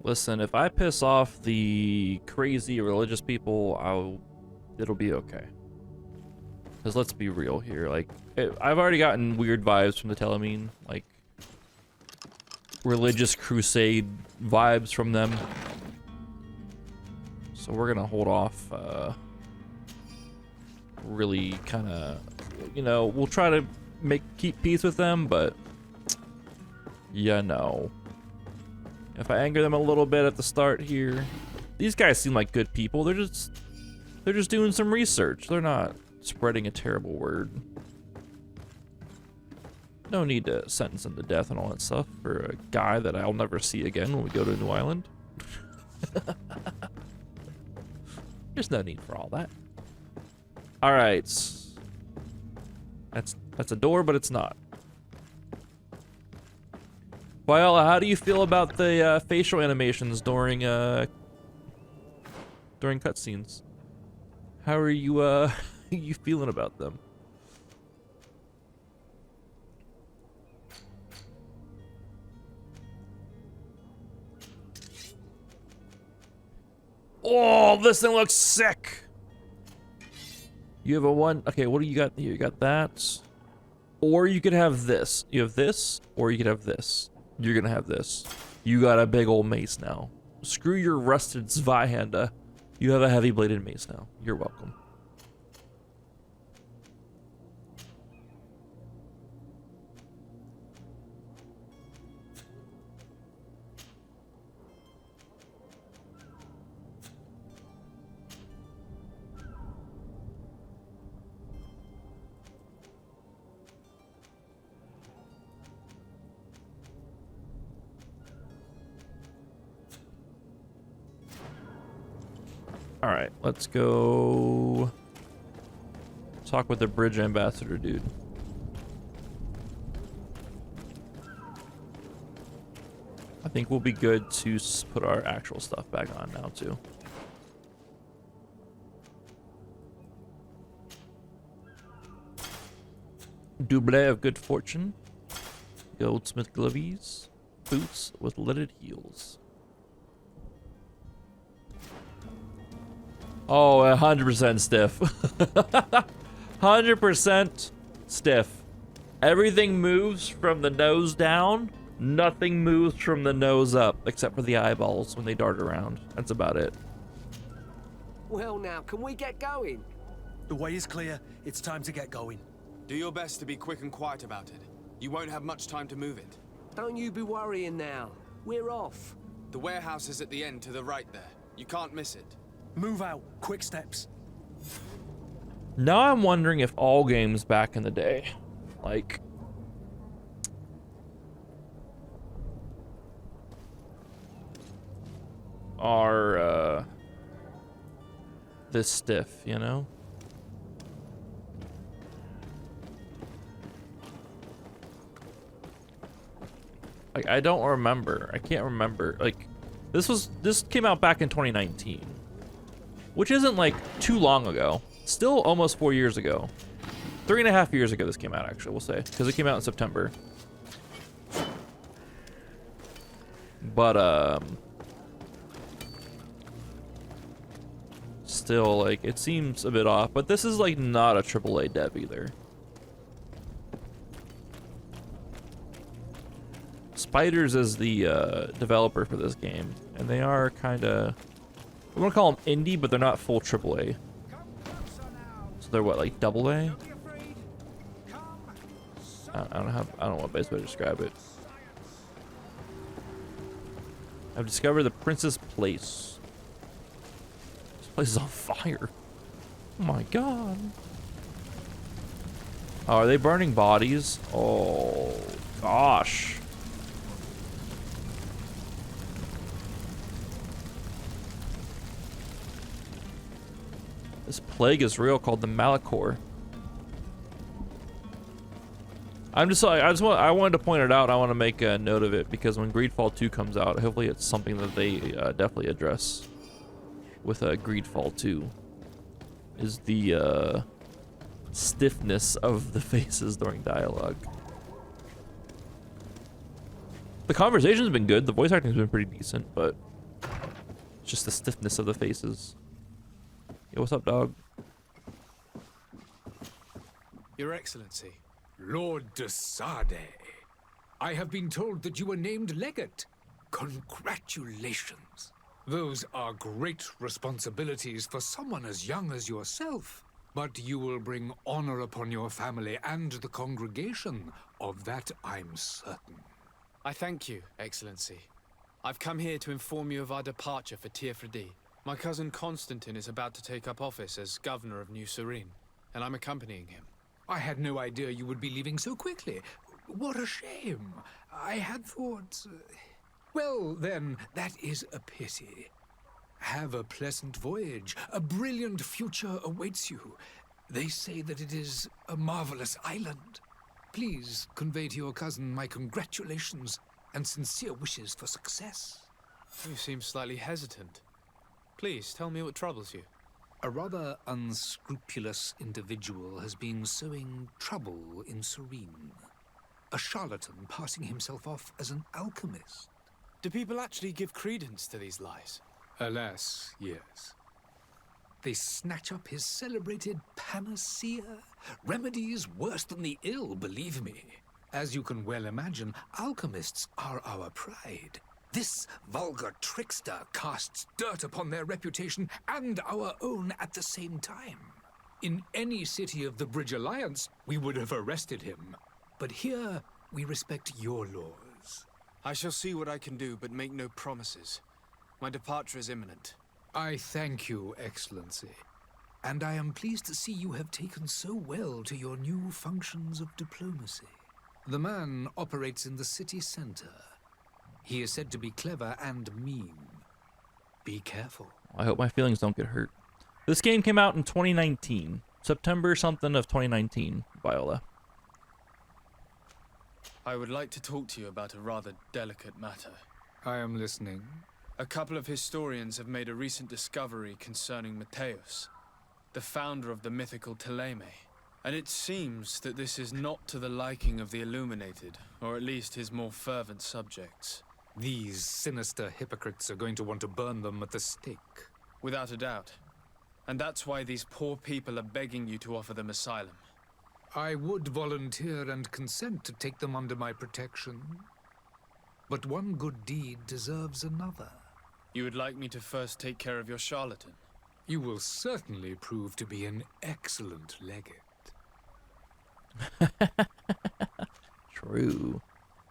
Listen, if I piss off the crazy religious people, it'll be okay. Because let's be real here, like, I've already gotten weird vibes from the Telemine, like, religious crusade vibes from them. So we're gonna hold off, really kind of, you know, we'll try to keep peace with them, but, yeah, no. If I anger them a little bit at the start here, these guys seem like good people. They're just doing some research. They're not spreading a terrible word. No need to sentence him to death and all that stuff for a guy that I'll never see again when we go to a new island. There's no need for all that. All right. That's a door, but it's not. Viola, how do you feel about the facial animations during cutscenes? How are you you feeling about them? Oh, this thing looks sick. You have a one. Okay, what do you got here? You got that. Or you could have this. You have this, or you could have this. You're gonna have this. You got a big old mace now. Screw your rusted Zweihanda. You have a heavy bladed mace now. You're welcome. All right, let's go talk with the bridge ambassador dude. I think we'll be good to put our actual stuff back on now too. Doublet of good fortune. Goldsmith gloves. Boots with leaded heels. Oh, 100% stiff. 100% stiff. Everything moves from the nose down. Nothing moves from the nose up, except for the eyeballs when they dart around. That's about it. Well now, can we get going? The way is clear. It's time to get going. Do your best to be quick and quiet about it. You won't have much time to move it. Don't you be worrying now. We're off. The warehouse is at the end to the right there. You can't miss it. Move out. Quick steps. Now I'm wondering if all games back in the day, like, are this stiff, you know? Like, I don't remember. I can't remember. Like, this came out back in 2019. Which isn't, like, too long ago. Still almost 4 years ago. 3.5 years ago this came out, actually, we'll say. Because it came out in September. But, still, like, it seems a bit off. But this is, like, not a AAA dev either. Spiders is the developer for this game. And they are kind of... I want to call them indie, but they're not full AAA. So they're what, like AA? I don't know what best way to describe it. I've discovered the Princess Place. This place is on fire. Oh my god. Oh, are they burning bodies? Oh gosh. This plague is real, called the Malachor. I wanted to point it out. I want to make a note of it because when GreedFall 2 comes out, hopefully it's something that they definitely address with GreedFall 2. Is the stiffness of the faces during dialogue. The conversation's been good. The voice acting's been pretty decent, but it's just the stiffness of the faces. Yo, what's up, dog? Your Excellency. Lord de Sade, I have been told that you were named legate. Congratulations. Those are great responsibilities for someone as young as yourself. But you will bring honor upon your family and the congregation. Of that I'm certain. I thank you, Excellency. I've come here to inform you of our departure for Tirfredi. My cousin Constantine is about to take up office as governor of New Serene, and I'm accompanying him. I had no idea you would be leaving so quickly. What a shame. I had thought... Well, then, that is a pity. Have a pleasant voyage. A brilliant future awaits you. They say that it is a marvelous island. Please convey to your cousin my congratulations and sincere wishes for success. You seem slightly hesitant. Please, tell me what troubles you. A rather unscrupulous individual has been sowing trouble in Serene. A charlatan passing himself off as an alchemist. Do people actually give credence to these lies? Alas, yes. They snatch up his celebrated panacea. Remedies worse than the ill, believe me. As you can well imagine, alchemists are our pride. This vulgar trickster casts dirt upon their reputation and our own at the same time. In any city of the Bridge Alliance, we would have arrested him. But here, we respect your laws. I shall see what I can do, but make no promises. My departure is imminent. I thank you, Excellency. And I am pleased to see you have taken so well to your new functions of diplomacy. The man operates in the city center. He is said to be clever and mean. Be careful. I hope my feelings don't get hurt. This game came out in 2019. September something of 2019, Viola. I would like to talk to you about a rather delicate matter. I am listening. A couple of historians have made a recent discovery concerning Mateus, the founder of the mythical Teleme. And it seems that this is not to the liking of the Illuminated, or at least his more fervent subjects. These sinister hypocrites are going to want to burn them at the stake. Without a doubt. And that's why these poor people are begging you to offer them asylum. I would volunteer and consent to take them under my protection. But one good deed deserves another. You would like me to first take care of your charlatan? You will certainly prove to be an excellent legate. True.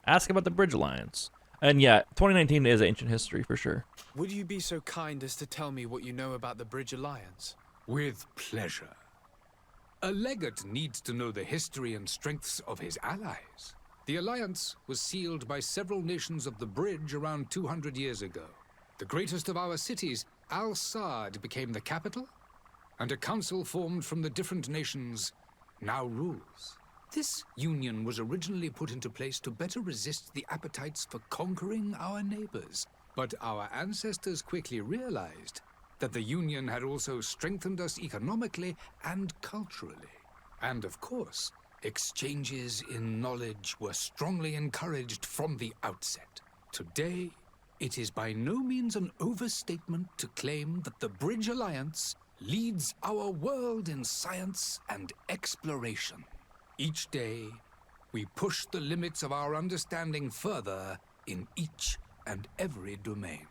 Ask about the Bridge Alliance. And yeah, 2019 is ancient history for sure. Would you be so kind as to tell me what you know about the Bridge Alliance? With pleasure. A legate needs to know the history and strengths of his allies. The alliance was sealed by several nations of the Bridge around 200 years ago. The greatest of our cities, Al-Sad, became the capital, and a council formed from the different nations now rules. This union was originally put into place to better resist the appetites for conquering our neighbors. But our ancestors quickly realized that the union had also strengthened us economically and culturally. And of course, exchanges in knowledge were strongly encouraged from the outset. Today, it is by no means an overstatement to claim that the Bridge Alliance leads our world in science and exploration. Each day, we push the limits of our understanding further in each and every domain.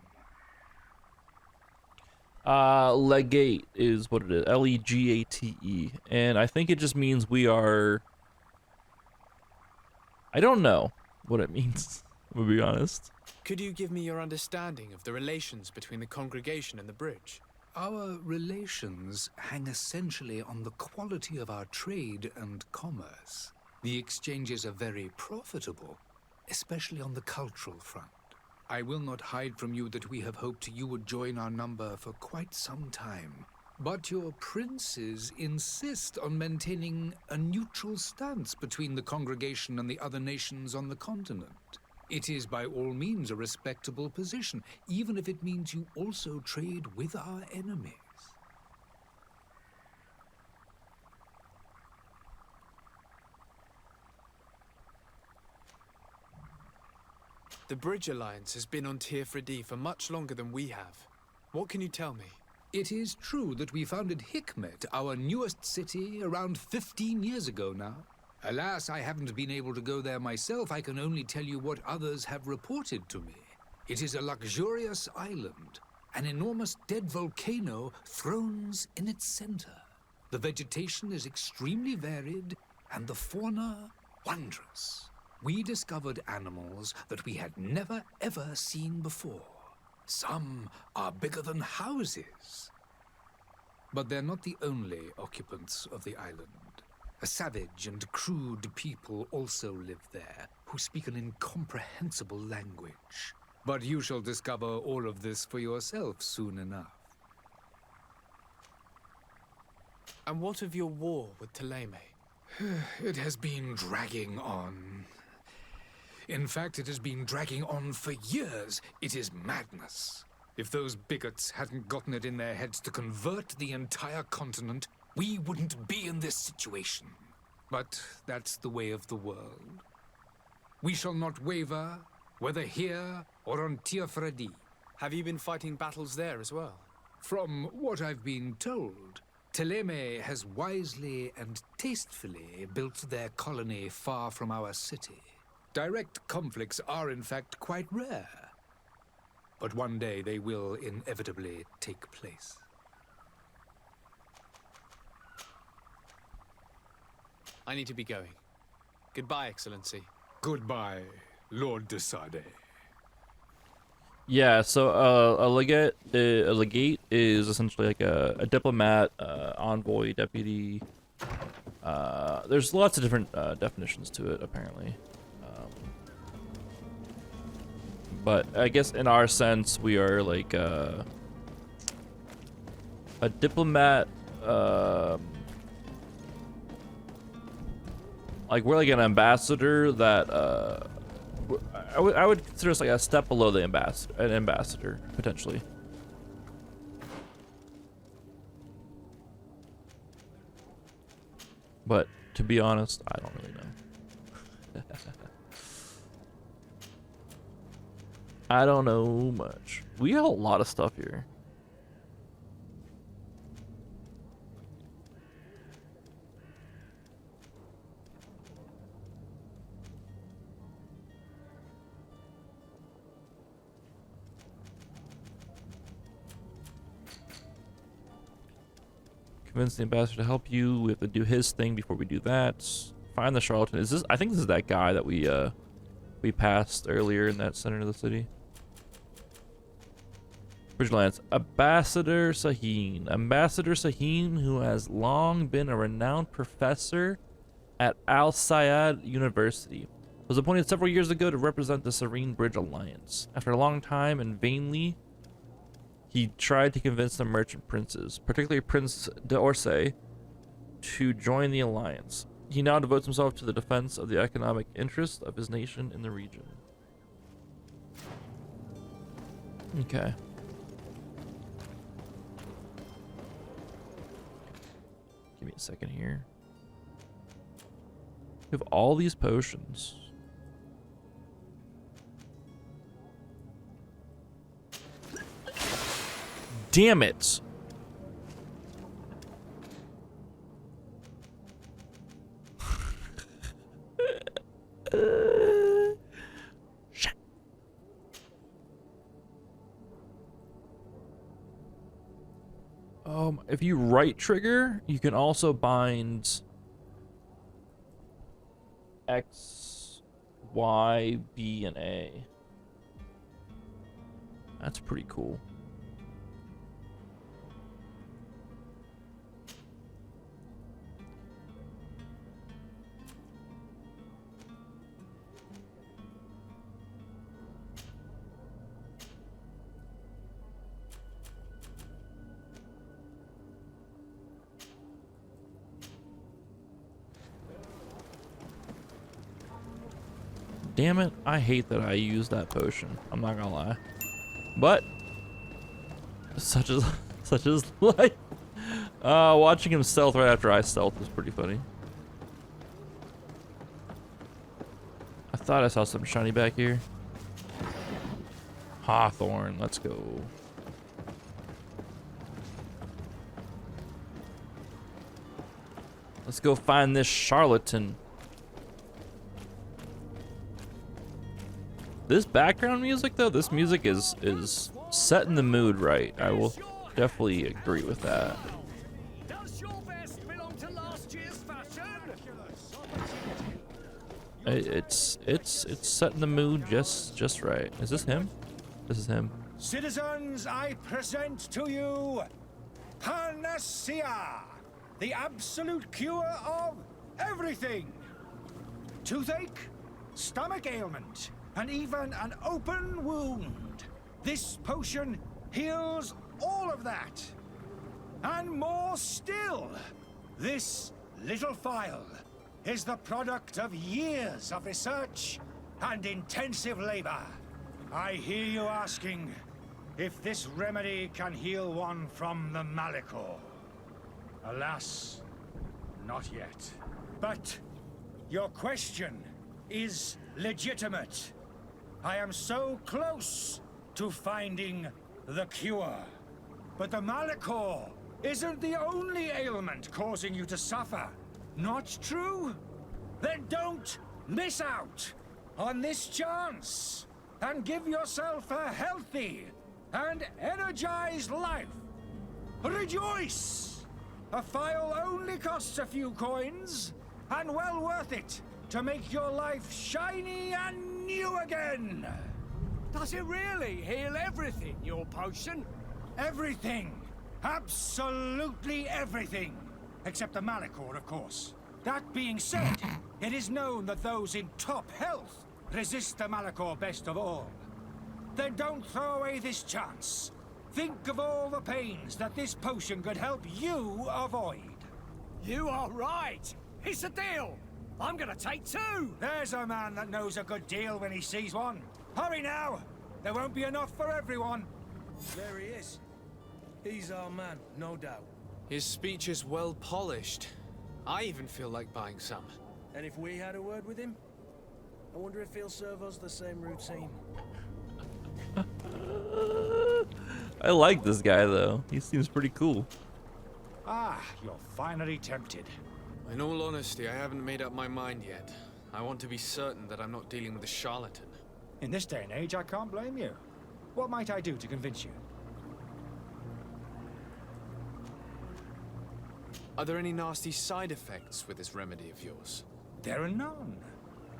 Legate is what it is. Legate. And I think it just means we are... I don't know what it means, to be honest. Could you give me your understanding of the relations between the congregation and the bridge? Our relations hang essentially on the quality of our trade and commerce. The exchanges are very profitable, especially on the cultural front. I will not hide from you that we have hoped you would join our number for quite some time. But your princes insist on maintaining a neutral stance between the congregation and the other nations on the continent. It is by all means a respectable position, even if it means you also trade with our enemies. The Bridge Alliance has been on Tir-Fredi for much longer than we have. What can you tell me? It is true that we founded Hikmet, our newest city, around 15 years ago now. Alas, I haven't been able to go there myself. I can only tell you what others have reported to me. It is a luxurious island. An enormous dead volcano thrones in its center. The vegetation is extremely varied, and the fauna wondrous. We discovered animals that we had never ever seen before. Some are bigger than houses. But they're not the only occupants of the island. A savage and crude people also live there, who speak an incomprehensible language. But you shall discover all of this for yourself soon enough. And what of your war with Thélème? It has been dragging on. In fact, it has been dragging on for years. It is madness. If those bigots hadn't gotten it in their heads to convert the entire continent, we wouldn't be in this situation. But that's the way of the world. We shall not waver, whether here or on Tir-Fredi. Have you been fighting battles there as well? From what I've been told, Thélème has wisely and tastefully built their colony far from our city. Direct conflicts are, in fact, quite rare. But one day they will inevitably take place. I need to be going. Goodbye, Excellency. Goodbye, Lord de Sade. Yeah, so a legate is essentially like a diplomat, envoy, deputy. There's lots of different definitions to it, apparently. But I guess in our sense, we are like a diplomat. Like we're like an ambassador that I would consider us like a step below the ambassador potentially. But to be honest, I don't really know. I don't know much. We have a lot of stuff here. Convince the ambassador to help you. We have to do his thing before we do that. Find the charlatan. Is this? I think this is that guy that we passed earlier in that center of the city. Bridgelands. Ambassador Sahin. Ambassador Sahin, who has long been a renowned professor at Al Sayed University, was appointed several years ago to represent the Serene Bridge Alliance. After a long time and vainly, he tried to convince the merchant princes, particularly Prince d'Orsay, to join the alliance. He now devotes himself to the defense of the economic interests of his nation in the region. Okay. Give me a second here. We have all these potions. Damn it. Shit. If you right trigger, you can also bind X, Y, B, and A. That's pretty cool. Damn it, I hate that I used that potion. I'm not gonna lie. But such is life. Watching him stealth right after I stealth was pretty funny. I thought I saw something shiny back here. Hawthorne, let's go. Let's go find this charlatan. This background music though, this music is setting the mood right. I will definitely agree with that. It's setting the mood just right. Is this him? This is him. Citizens, I present to you Panacea, the absolute cure of everything. Toothache, stomach ailment, and even an open wound. This potion heals all of that. And more still, this little phial is the product of years of research and intensive labor. I hear you asking if this remedy can heal one from the Malachor. Alas, not yet. But your question is legitimate. I am so close to finding the cure. But the Malachor isn't the only ailment causing you to suffer. Not true? Then don't miss out on this chance and give yourself a healthy and energized life. Rejoice! A phial only costs a few coins, and well worth it to make your life shiny and new again. Does it really heal everything, your potion? Everything. Absolutely everything. Except the Malachor, of course. That being said, it is known that those in top health resist the Malachor best of all. Then don't throw away this chance. Think of all the pains that this potion could help you avoid. You are right. It's a deal. I'm gonna take two. There's a man that knows a good deal when he sees one. Hurry now. There won't be enough for everyone. There he is. He's our man, no doubt. His speech is well polished. I even feel like buying some. And if we had a word with him, I wonder if he'll serve us the same routine. I like this guy though. He seems pretty cool. Ah, you're finally tempted. In all honesty, I haven't made up my mind yet. I want to be certain that I'm not dealing with a charlatan. In this day and age, I can't blame you. What might I do to convince you? Are there any nasty side effects with this remedy of yours? There are none.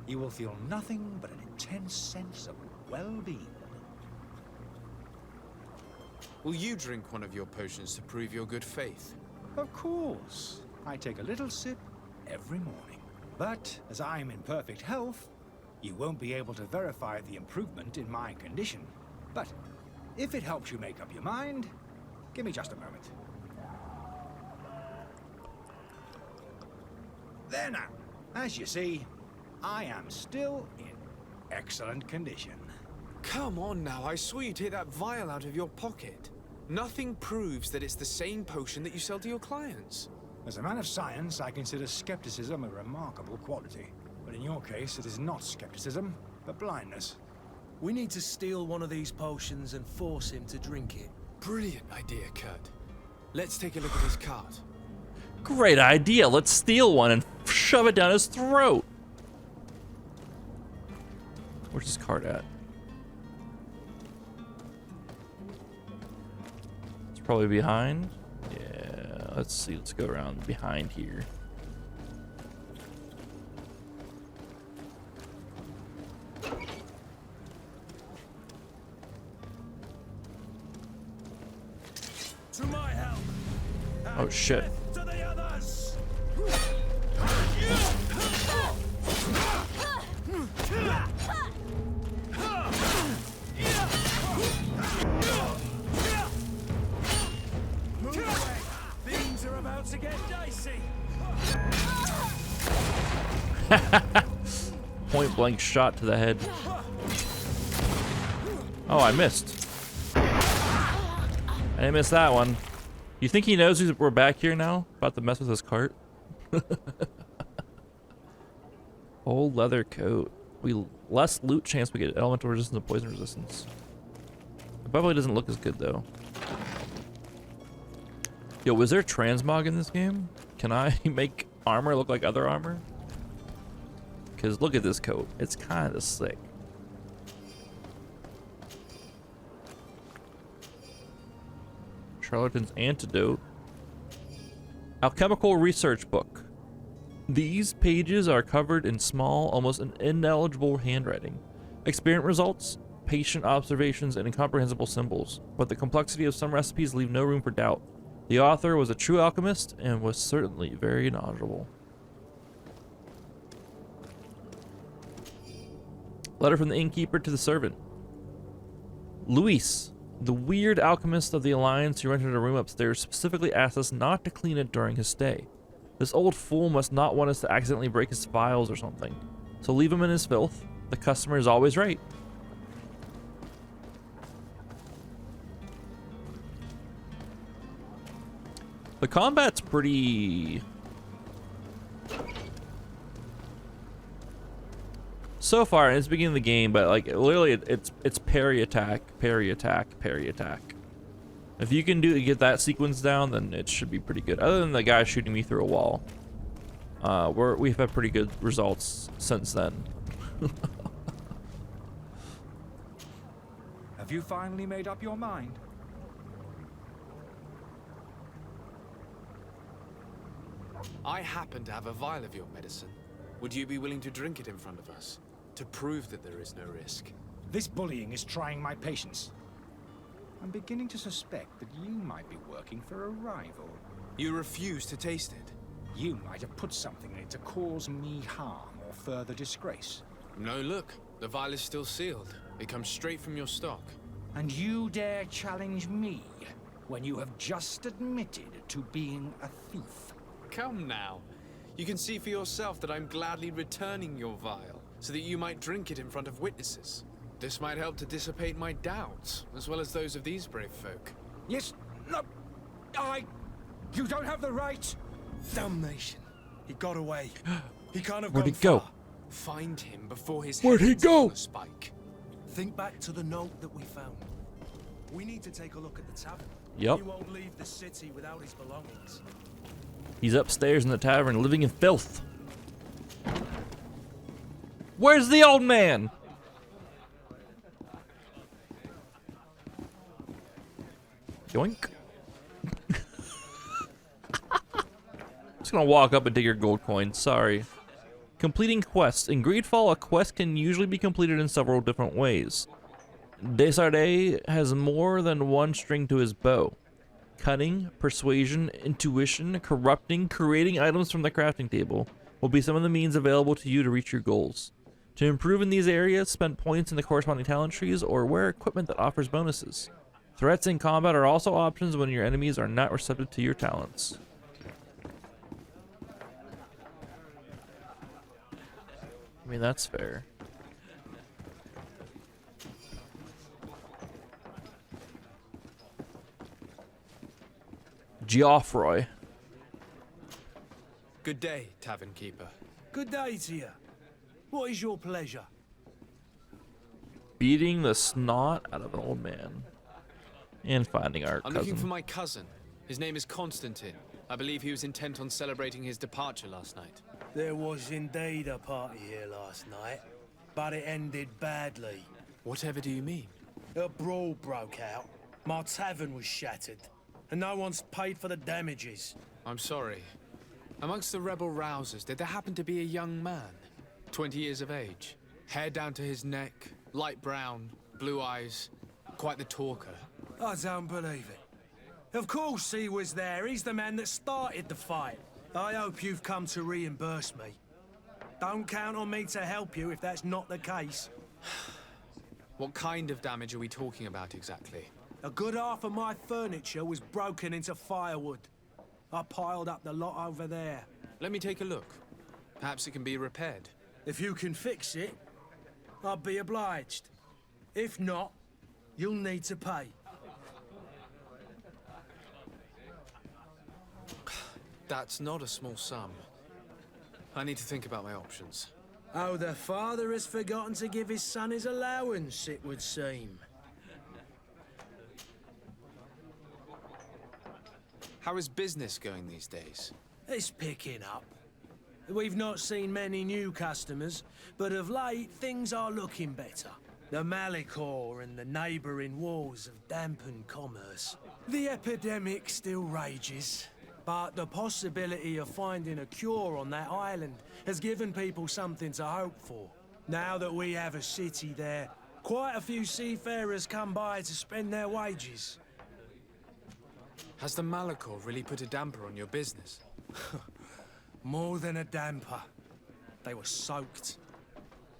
You will feel nothing but an intense sense of well-being. Will you drink one of your potions to prove your good faith? Of course. I take a little sip every morning. But as I'm in perfect health, you won't be able to verify the improvement in my condition. But if it helps you make up your mind, give me just a moment. There now. As you see, I am still in excellent condition. Come on now, I saw you take that vial out of your pocket. Nothing proves that it's the same potion that you sell to your clients. As a man of science, I consider skepticism a remarkable quality. But in your case, it is not skepticism, but blindness. We need to steal one of these potions and force him to drink it. Brilliant idea, Kurt. Let's take a look at his cart. Great idea. Let's steal one and shove it down his throat. Where's his cart at? It's probably behind. Yeah, let's see. Let's go around behind here. To my help. Oh shit. To the others. Move away. Things are about to get dicey. Point point blank shot to the head. Oh, I missed. I missed that one. You think he knows we're back here now? About to mess with his cart? Old leather coat. Less loot chance we get elemental resistance and poison resistance. It probably doesn't look as good though. Yo, was there transmog in this game? Can I make armor look like other armor? Because look at this coat. It's kind of sick. Charlatan's Antidote. Alchemical Research Book. These pages are covered in small, almost ineligible handwriting. Experiment results, patient observations, and incomprehensible symbols. But the complexity of some recipes leave no room for doubt. The author was a true alchemist and was certainly very knowledgeable. Letter from the innkeeper to the servant. Luis, the weird alchemist of the Alliance who rented a room upstairs, specifically asked us not to clean it during his stay. This old fool must not want us to accidentally break his files or something. So leave him in his filth. The customer is always right. The combat's pretty... So far, it's the beginning of the game, but like literally it's parry attack, parry attack, parry attack. If you can get that sequence down, then it should be pretty good. Other than the guy shooting me through a wall. We've had pretty good results since then. Have you finally made up your mind? I happen to have a vial of your medicine. Would you be willing to drink it in front of us? To prove that there is no risk? This bullying is trying my patience. I'm beginning to suspect that you might be working for a rival. You refuse to taste it? You might have put something in it to cause me harm or further disgrace. No, look. The vial is still sealed. It comes straight from your stock. And you dare challenge me when you have just admitted to being a thief? Come now. You can see for yourself that I'm gladly returning your vial, so that you might drink it in front of witnesses. This might help to dissipate my doubts, as well as those of these brave folk. Yes, no, you don't have the right. Damnation. He got away. He can't have Where'd gone he go? far. Find him before his Where'd he head go? on a spike. Think back to the note that we found. We need to take a look at the tavern. Yep. He won't leave the city without his belongings. He's upstairs in the tavern, living in filth. Where's the old man? Yoink. Just gonna walk up and take your gold coin. Sorry. Completing quests. In GreedFall, a quest can usually be completed in several different ways. Desardet has more than one string to his bow. Cunning, persuasion, intuition, corrupting, creating items from the crafting table will be some of the means available to you to reach your goals. To improve in these areas, spend points in the corresponding talent trees or wear equipment that offers bonuses. Threats in combat are also options when your enemies are not receptive to your talents. I mean, that's fair. Geoffroy. Good day, tavern keeper. Good day to you. What is your pleasure? Beating the snot out of an old man. And finding our I'm cousin. looking for my cousin. His name is Constantine. I believe he was intent on celebrating his departure last night. There was indeed a party here last night, but it ended badly. Whatever do you mean? A brawl broke out. My tavern was shattered, and no one's paid for the damages. I'm sorry. Amongst the rebel rousers, did there happen to be a young man? 20 years of age. Hair down to his neck, light brown, blue eyes. Quite the talker. I don't believe it. Of course he was there. He's the man that started the fight. I hope you've come to reimburse me. Don't count on me to help you if that's not the case. What kind of damage are we talking about exactly? A good half of my furniture was broken into firewood. I piled up the lot over there. Let me take a look. Perhaps it can be repaired. If you can fix it, I'd be obliged. If not, you'll need to pay. That's not a small sum. I need to think about my options. Oh, the father has forgotten to give his son his allowance, it would seem. How is business going these days? It's picking up. We've not seen many new customers, but of late things are looking better. The Malicor and the neighbouring wars have dampened commerce. The epidemic still rages, but the possibility of finding a cure on that island has given people something to hope for. Now that we have a city there, quite a few seafarers come by to spend their wages. Has the Malicor really put a damper on your business? More than a damper. They were soaked.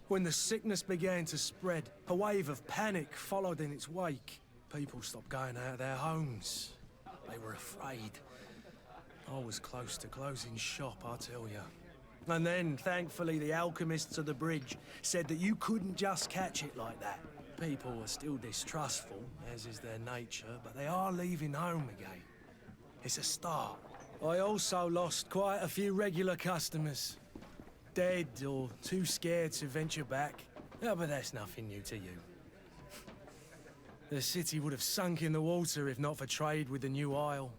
When the sickness began to spread, a wave of panic followed in its wake. People stopped going out of their homes. They were afraid. I was close to closing shop, I tell you. And then, thankfully, the alchemists of the bridge said that you couldn't just catch it like that. People are still distrustful, as is their nature, but they are leaving home again. It's a start. I also lost quite a few regular customers. Dead or too scared to venture back. Oh, but that's nothing new to you. The city would have sunk in the water if not for trade with the new isle.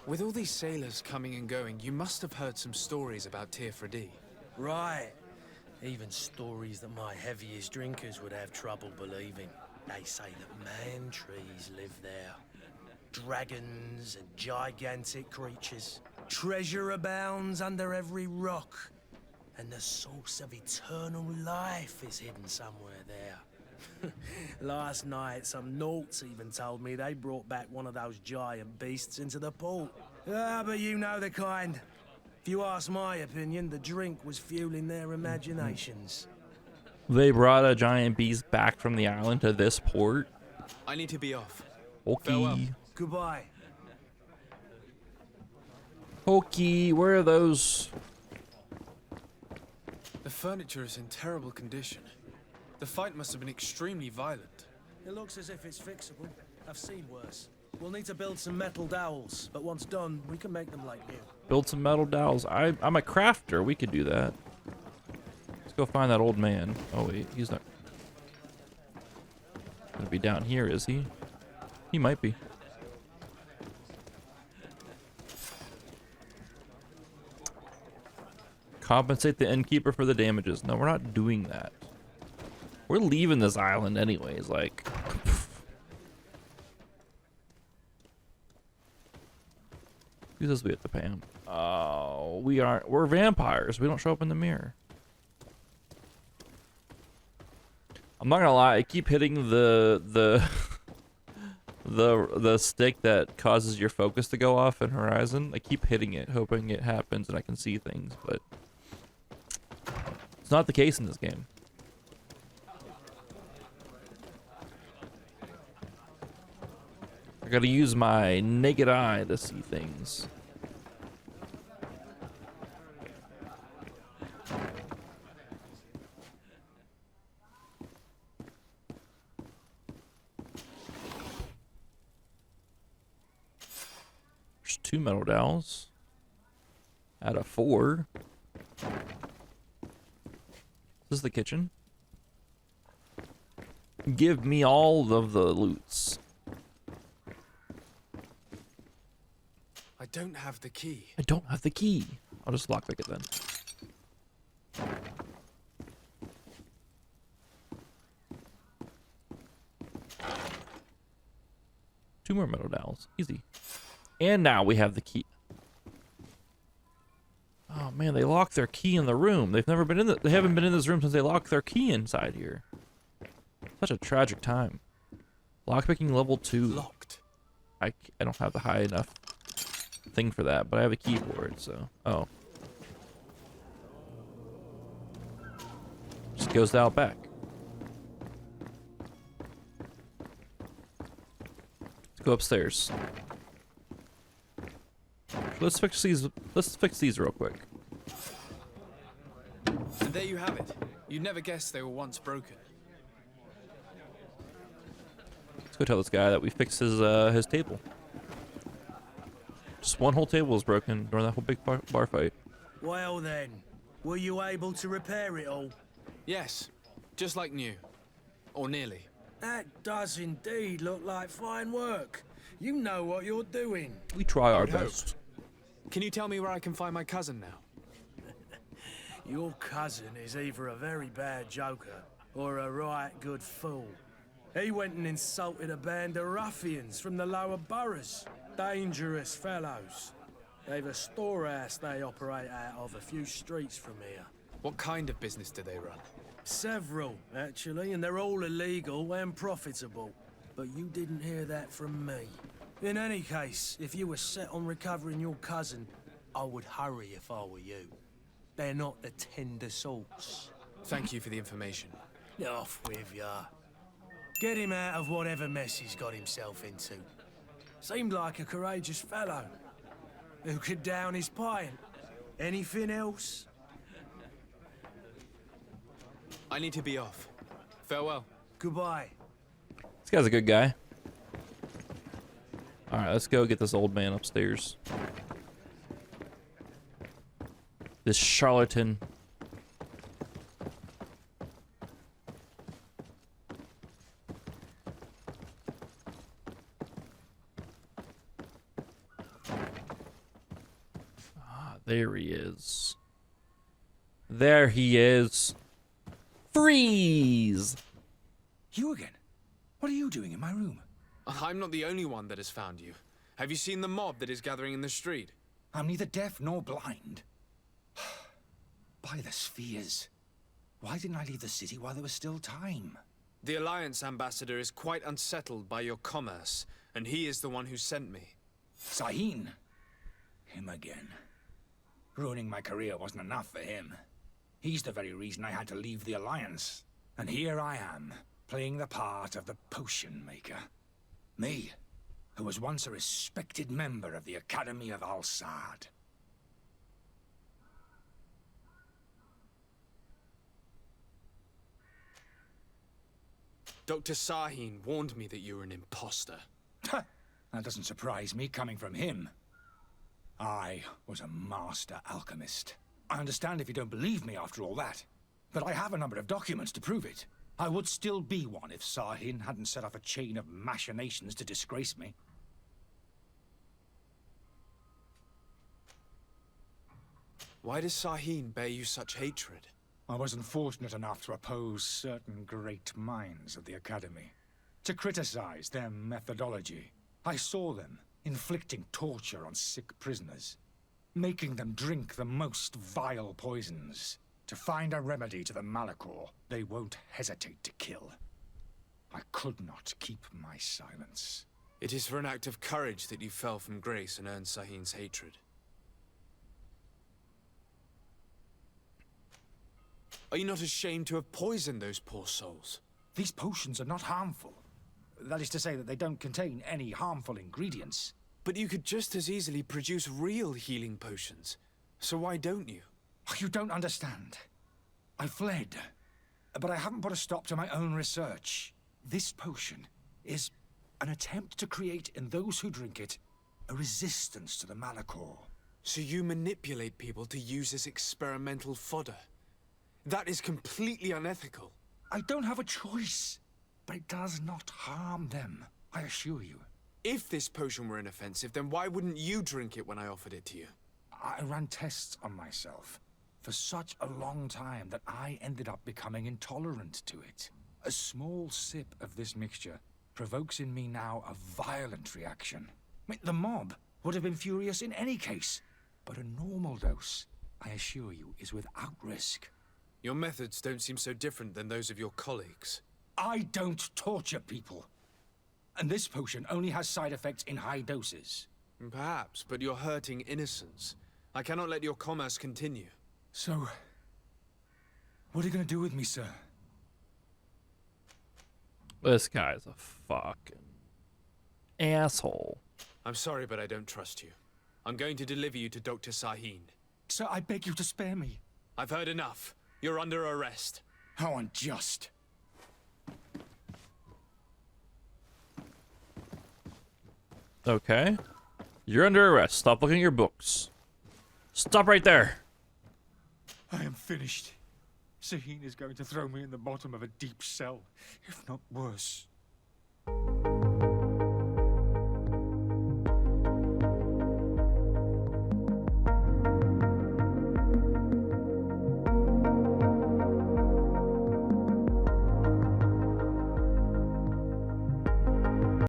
With all these sailors coming and going, you must have heard some stories about Tirfredi. Right. Even stories that my heaviest drinkers would have trouble believing. They say that man-trees live there. Dragons and gigantic creatures. Treasure abounds under every rock. And the source of eternal life is hidden somewhere there. Last night, some Nauts even told me they brought back one of those giant beasts into the port. Ah, but you know the kind. If you ask my opinion, the drink was fueling their imaginations. They brought a giant beast back from the island to this port. I need to be off. Okay. Farewell. Goodbye. Okay, where are those? The furniture is in terrible condition. The fight must have been extremely violent. It looks as if it's fixable. I've seen worse. We'll need to build some metal dowels, but once done, we can make them like new. Build some metal dowels. I'm a crafter. We could do that. Let's go find that old man. Oh wait, he's not gonna be down here, is he? He might be. Compensate the innkeeper for the damages. No, we're not doing that. We're leaving this island anyways, like. Who says we have to pay him? Oh, we aren't. We're vampires. We don't show up in the mirror. I'm not gonna lie. I keep hitting the stick that causes your focus to go off in Horizon. I keep hitting it, hoping it happens and I can see things, but it's not the case in this game. I gotta use my naked eye to see things. There's 2 metal dowels out of 4. This is the kitchen. Give me all of the loots. I don't have the key. I don't have the key. I'll just lockpick it then. Two more metal dowels. Easy. And now we have the key. Oh man, they locked their key in the room. They haven't been in this room since they locked their key inside here. Such a tragic time. Lockpicking level 2. Locked. I don't have the high enough thing for that, but I have a keyboard, so. Oh. Just goes out back. Let's go upstairs. Let's fix these real quick. And there you have it. You'd never guess they were once broken. Let's go tell this guy that we fixed his table. Just one whole table was broken during that whole big bar fight. Well then, were you able to repair it all? Yes, just like new. Or nearly. That does indeed look like fine work. You know what you're doing. We try our I'd hope. best. Can you tell me where I can find my cousin now? Your cousin is either a very bad joker or a right good fool. He went and insulted a band of ruffians from the lower boroughs. Dangerous fellows. They've a storehouse they operate out of a few streets from here. What kind of business do they run? Several, actually, and they're all illegal and profitable. But you didn't hear that from me. In any case, if you were set on recovering your cousin, I would hurry if I were you. They're not the tender sorts. Thank you for the information. Off with ya. Get him out of whatever mess he's got himself into. Seemed like a courageous fellow. Who could down his pint? Anything else? I need to be off. Farewell. Goodbye. This guy's a good guy. Alright, let's go get this old man upstairs. This charlatan. Ah, there he is. There he is. Freeze! You again? What are you doing in my room? I'm not the only one that has found you. Have you seen the mob that is gathering in the street? I'm neither deaf nor blind. By the spheres. Why didn't I leave the city while there was still time? The Alliance ambassador is quite unsettled by your commerce, and he is the one who sent me. Sahin. Him again. Ruining my career wasn't enough for him. He's the very reason I had to leave the Alliance. And here I am, playing the part of the potion maker. Me, who was once a respected member of the Academy of Al-Sad. Dr. Sahin warned me that you were an imposter. That doesn't surprise me, coming from him. I was a master alchemist. I understand if you don't believe me after all that, but I have a number of documents to prove it. I would still be one if Sahin hadn't set off a chain of machinations to disgrace me. Why does Sahin bear you such hatred? I wasn't fortunate enough to oppose certain great minds of the Academy, to criticize their methodology. I saw them inflicting torture on sick prisoners, making them drink the most vile poisons. To find a remedy to the Malachor, they won't hesitate to kill. I could not keep my silence. It is for an act of courage that you fell from grace and earned Sahin's hatred. Are you not ashamed to have poisoned those poor souls? These potions are not harmful. That is to say that they don't contain any harmful ingredients. But you could just as easily produce real healing potions. So why don't you? You don't understand. I fled, but I haven't put a stop to my own research. This potion is an attempt to create in those who drink it a resistance to the Malachor. So you manipulate people to use as experimental fodder? That is completely unethical. I don't have a choice, but it does not harm them, I assure you. If this potion were inoffensive, then why wouldn't you drink it when I offered it to you? I ran tests on myself for such a long time that I ended up becoming intolerant to it. A small sip of this mixture provokes in me now a violent reaction. I mean, the mob would have been furious in any case, but a normal dose, I assure you, is without risk. Your methods don't seem so different than those of your colleagues. I don't torture people. And this potion only has side effects in high doses. Perhaps, but you're hurting innocents. I cannot let your commerce continue. So, what are you going to do with me, sir? This guy's a fucking asshole. I'm sorry, but I don't trust you. I'm going to deliver you to Dr. Sahin. Sir, I beg you to spare me. I've heard enough. You're under arrest. How unjust. Okay. You're under arrest. Stop looking at your books. Stop right there. I am finished. Saheen is going to throw me in the bottom of a deep cell, if not worse.